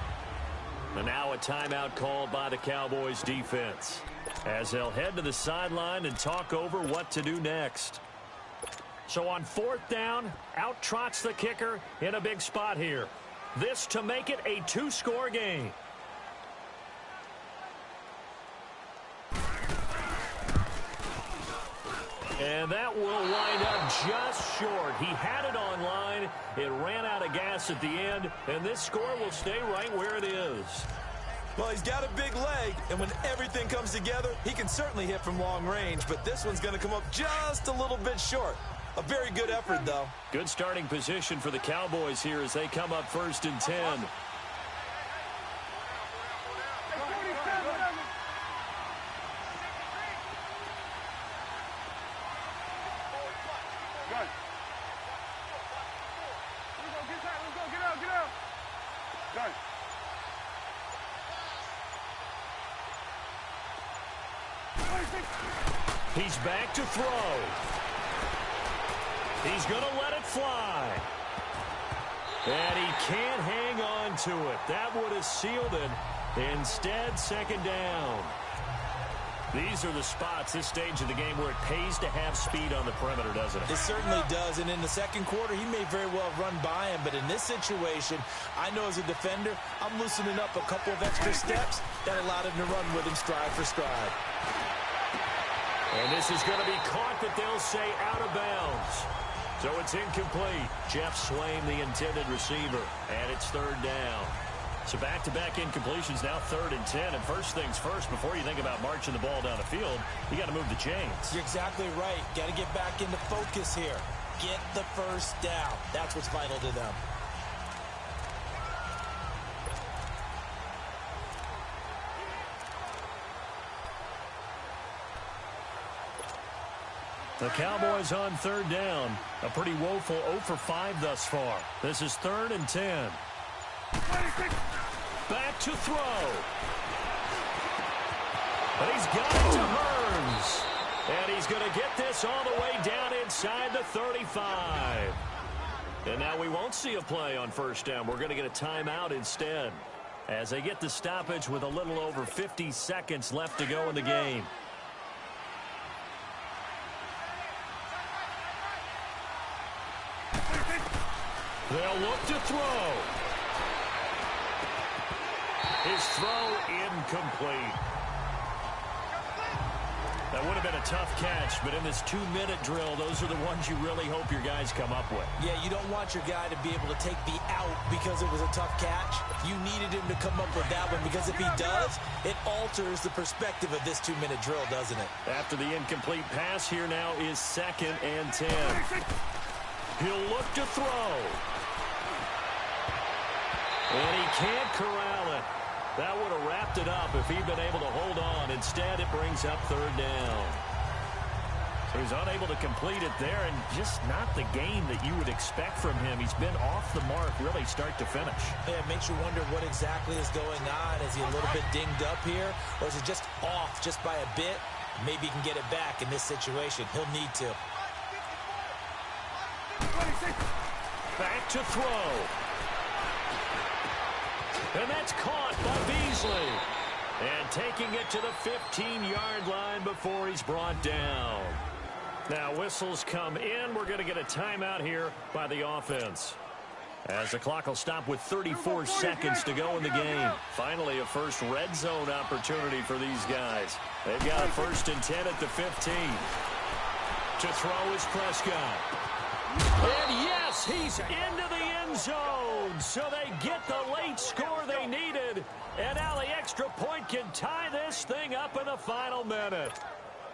And now a timeout called by the Cowboys defense as they'll head to the sideline and talk over what to do next. So on 4th down, out trots the kicker in a big spot here. This to make it a 2-score game. And that will wind up just short. He had it on line. It ran out of gas at the end, and this score will stay right where it is. Well, he's got a big leg, and when everything comes together, he can certainly hit from long range, but this one's going to come up just a little bit short. A very good effort, though. Good starting position for the Cowboys here as they come up 1st and 10. He's back to throw. He's going to let it fly. And he can't hang on to it. That would have sealed it. Instead, second down. These are the spots, this stage of the game, where it pays to have speed on the perimeter, doesn't it? It certainly does, and in the second quarter, he may very well run by him, but in this situation, I know as a defender, I'm loosening up a couple of extra steps that allowed him to run with him stride for stride. And this is going to be caught, but they'll say out of bounds. So it's incomplete. Jeff Swain, the intended receiver, and it's third down. So back-to-back incompletions, now 3rd and 10. And first things first, before you think about marching the ball down the field, you got to move the chains. You're exactly right. Got to get back into focus here. Get the first down. That's what's vital to them. The Cowboys on third down. A pretty woeful 0 for 5 thus far. This is 3rd and 10. Back to throw. And he's got it to Hearns. And he's going to get this all the way down inside the 35. And now we won't see a play on first down. We're going to get a timeout instead, as they get the stoppage with a little over 50 seconds left to go in the game. They'll look to throw. His throw incomplete. That would have been a tough catch, but in this 2-minute drill, those are the ones you really hope your guys come up with. Yeah, you don't want your guy to be able to take the out because it was a tough catch. You needed him to come up with that one, because if he does, it alters the perspective of this 2-minute drill, doesn't it? After the incomplete pass, here now is 2nd and 10. He'll look to throw. And he can't corral it. That would have wrapped it up if he'd been able to hold on. Instead, it brings up 3rd down. So he's unable to complete it there, and just not the game that you would expect from him. He's been off the mark really start to finish. Yeah, it makes you wonder what exactly is going on. Is he a little bit dinged up here, or is it just off just by a bit? Maybe he can get it back in this situation. He'll need to. Back to throw. And that's caught by Beasley. And taking it to the 15-yard line before he's brought down. Now whistles come in. We're going to get a timeout here by the offense, as the clock will stop with 34 seconds to go in the game. Finally, a first red zone opportunity for these guys. They've got a 1st and 10 at the 15. To throw is Prescott. And yes, he's into the end zone. So they get the late score they needed. And now the extra point can tie this thing up in the final minute.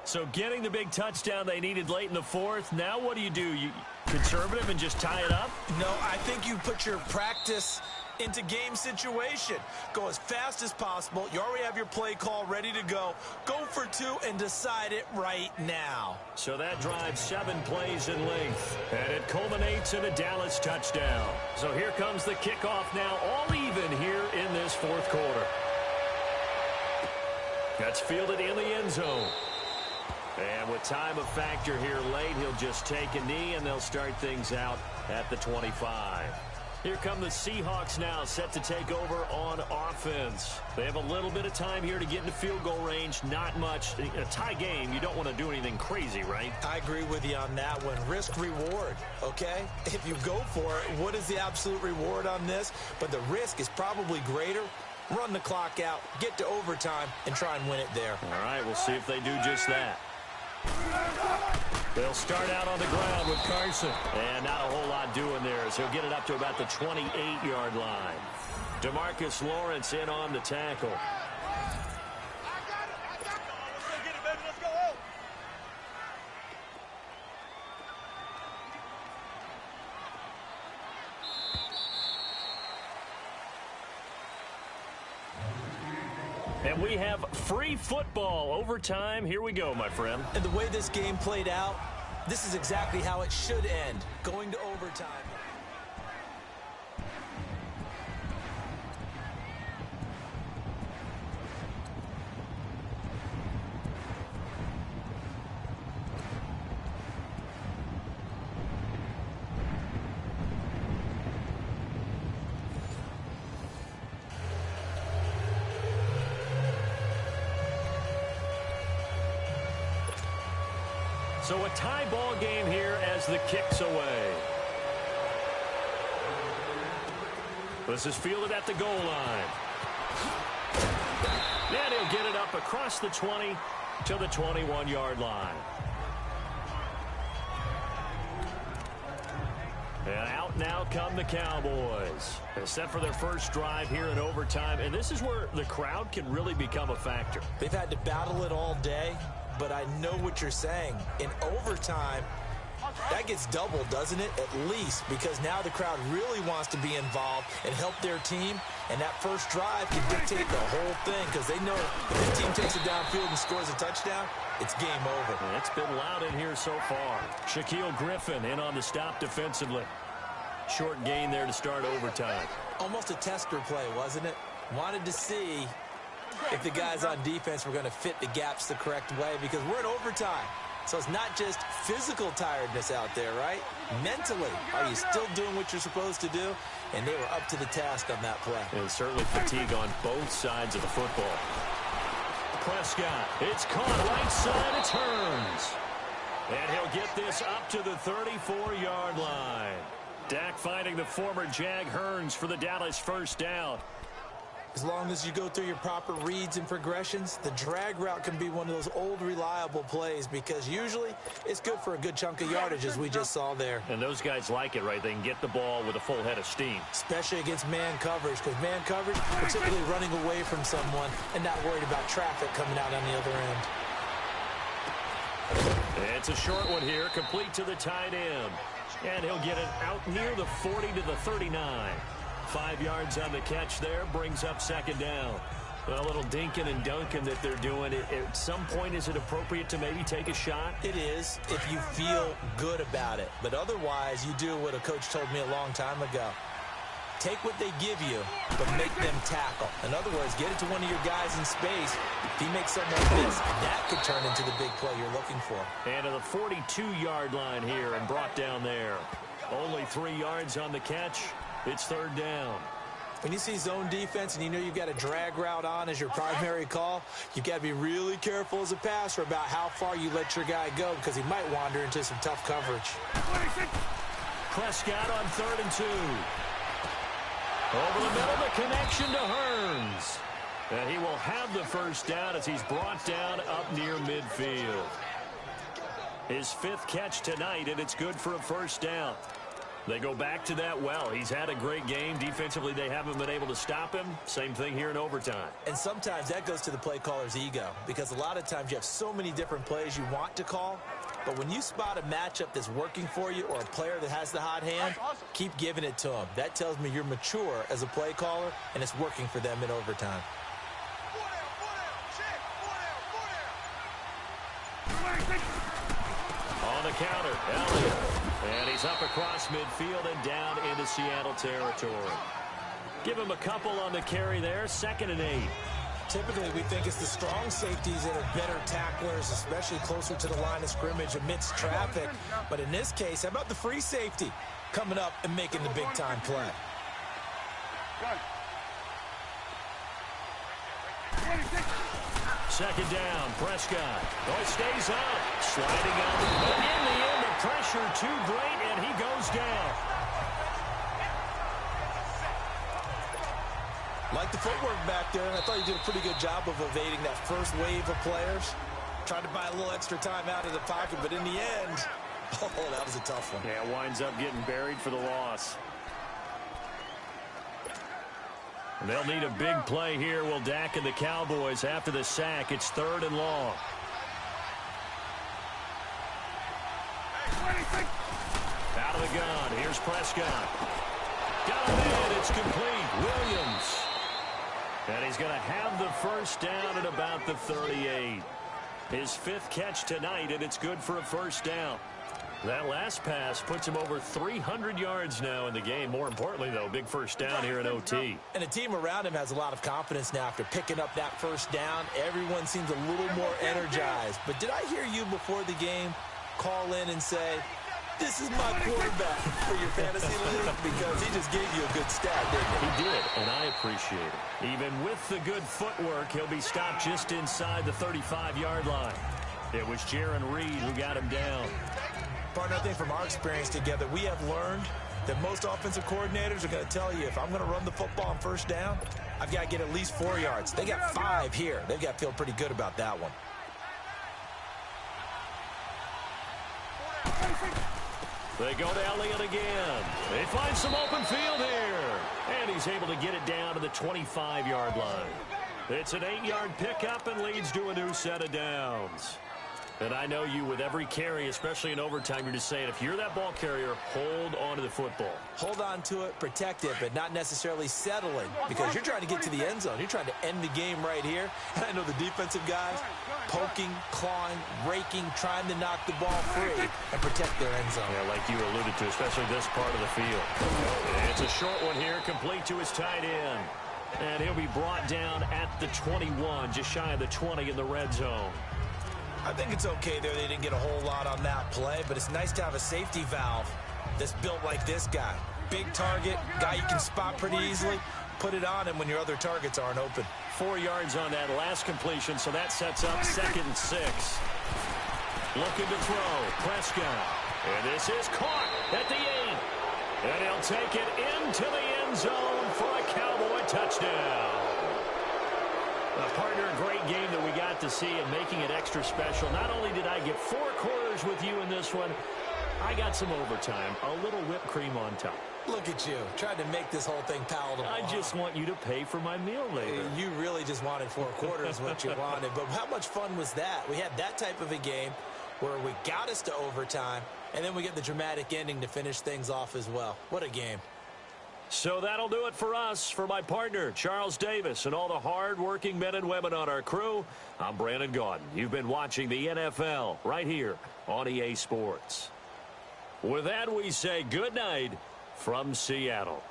So getting the big touchdown they needed late in the 4th. Now what do? You conservative and just tie it up? No, I think you put your practice into game situation. Go as fast as possible. You already have your play call ready to go. Go for 2 and decide it right now. So that drives 7 plays in length, and it culminates in a Dallas touchdown. So here comes the kickoff now, all even here in this 4th quarter. That's fielded in the end zone. And with time of factor here late, he'll just take a knee, and they'll start things out at the 25. Here come the Seahawks now, set to take over on offense. They have a little bit of time here to get into field goal range. Not much. A tie game, you don't want to do anything crazy, right? I agree with you on that one. Risk-reward, okay? If you go for it, what is the absolute reward on this? But the risk is probably greater. Run the clock out, get to overtime, and try and win it there. All right, we'll see if they do just that. They'll start out on the ground with Carson. And not a whole lot doing there, as he'll get it up to about the 28-yard line. DeMarcus Lawrence in on the tackle. And we have free football overtime. Here we go, my friend. And the way this game played out, this is exactly how it should end, going to overtime. So a tie ball game here as the kick's away. This is fielded at the goal line. And he'll get it up across the 20 to the 21-yard line. And out now come the Cowboys. They're set for their first drive here in overtime. And this is where the crowd can really become a factor. They've had to battle it all day, but I know what you're saying. In overtime, that gets doubled, doesn't it? At least, because now the crowd really wants to be involved and help their team. And that first drive can dictate the whole thing because they know if the team takes it downfield and scores a touchdown, it's game over. And it's been loud in here so far. Shaquille Griffin in on the stop defensively. Short gain there to start overtime. Almost a tester play, wasn't it? Wanted to see if the guys on defense were going to fit the gaps the correct way because we're in overtime. So it's not just physical tiredness out there, right? Mentally, are you still doing what you're supposed to do? And they were up to the task on that play. And certainly fatigue on both sides of the football. Prescott, it's caught right side, it turns. And he'll get this up to the 34-yard line. Dak finding the former Jag Hearns for the Dallas first down. As long as you go through your proper reads and progressions, the drag route can be one of those old reliable plays because usually it's good for a good chunk of yardage as we just saw there. And those guys like it, right? They can get the ball with a full head of steam. Especially against man coverage because man coverage, particularly running away from someone and not worried about traffic coming out on the other end. It's a short one here, complete to the tight end. And he'll get it out near the 40 to the 39. 5 yards on the catch there, brings up second down. A little dinking and dunking that they're doing. At some point, is it appropriate to maybe take a shot? It is, if you feel good about it. But otherwise, you do what a coach told me a long time ago. Take what they give you, but make them tackle. In other words, get it to one of your guys in space. If he makes something like this, that could turn into the big play you're looking for. And to the 42-yard line here and brought down there. Only 3 yards on the catch. It's third down. When you see zone defense and you know you've got a drag route on as your primary call, you've got to be really careful as a passer about how far you let your guy go because he might wander into some tough coverage. Prescott on 3rd and 2. Over the middle, the connection to Hearns. And he will have the first down as he's brought down up near midfield. His 5th catch tonight, and it's good for a first down. They go back to that well. He's had a great game. Defensively, they haven't been able to stop him. Same thing here in overtime. And sometimes that goes to the play caller's ego because a lot of times you have so many different plays you want to call. But when you spot a matchup that's working for you or a player that has the hot hand, keep giving it to him. That tells me you're mature as a play caller, and it's working for them in overtime. On the counter, Elliott. And he's up across midfield and down into Seattle territory. Give him a couple on the carry there, 2nd and 8. Typically, we think it's the strong safeties that are better tacklers, especially closer to the line of scrimmage amidst traffic. But in this case, how about the free safety coming up and making the big-time play? Second down, Prescott. Oh, stays up. Sliding on the in the end, the pressure too great, and he goes down. Like the footwork back there, I thought he did a pretty good job of evading that first wave of players. Tried to buy a little extra time out of the pocket, but in the end, oh, that was a tough one. Yeah, winds up getting buried for the loss. And they'll need a big play here, will Dak and the Cowboys after the sack. It's 3rd and long. Out of the gun, here's Prescott. Got him in, it's complete. Williams. And he's going to have the first down at about the 38. His 5th catch tonight, and it's good for a first down. That last pass puts him over 300 yards now in the game. More importantly, though, big first down here in OT. And the team around him has a lot of confidence now after picking up that first down. Everyone seems a little more energized. But did I hear you before the game call in and say, this is my quarterback for your fantasy league? Because he just gave you a good stat, didn't he? He did, and I appreciate it. Even with the good footwork, he'll be stopped just inside the 35-yard line. It was Jaron Reed who got him down. Partner, I think from our experience together, we have learned that most offensive coordinators are going to tell you, if I'm going to run the football on first down, I've got to get at least 4 yards. They got 5 here. They've got to feel pretty good about that one. They go to Elliott again. They find some open field here. And he's able to get it down to the 25-yard line. It's an 8-yard pickup and leads to a new set of downs. And I know you, with every carry, especially in overtime, you're just saying, if you're that ball carrier, hold on to the football. Hold on to it, protect it, but not necessarily settling, because you're trying to get to the end zone. You're trying to end the game right here. And I know the defensive guys poking, clawing, raking, trying to knock the ball free and protect their end zone. Yeah, like you alluded to, especially this part of the field. It's a short one here, complete to his tight end. And he'll be brought down at the 21, just shy of the 20 in the red zone. I think it's okay there. They didn't get a whole lot on that play, but it's nice to have a safety valve that's built like this guy. Big target, guy you can spot pretty easily. Put it on him when your other targets aren't open. 4 yards on that last completion, so that sets up 2nd and 6. Looking to throw, Prescott. And this is caught at the 8. And he'll take it into the end zone for a Cowboy touchdown. Partner, a great game that we got to see and making it extra special. Not only did I get 4 quarters with you in this one, I got some overtime, a little whipped cream on top. Look at you, trying to make this whole thing palatable. I just want you to pay for my meal later. You really just wanted 4 quarters, what you wanted. But how much fun was that? We had that type of a game where we got us to overtime, and then we get the dramatic ending to finish things off as well. What a game. So that'll do it for us. For my partner, Charles Davis, and all the hard-working men and women on our crew, I'm Brandon Gaudin. You've been watching the NFL right here on EA Sports. With that, we say good night from Seattle.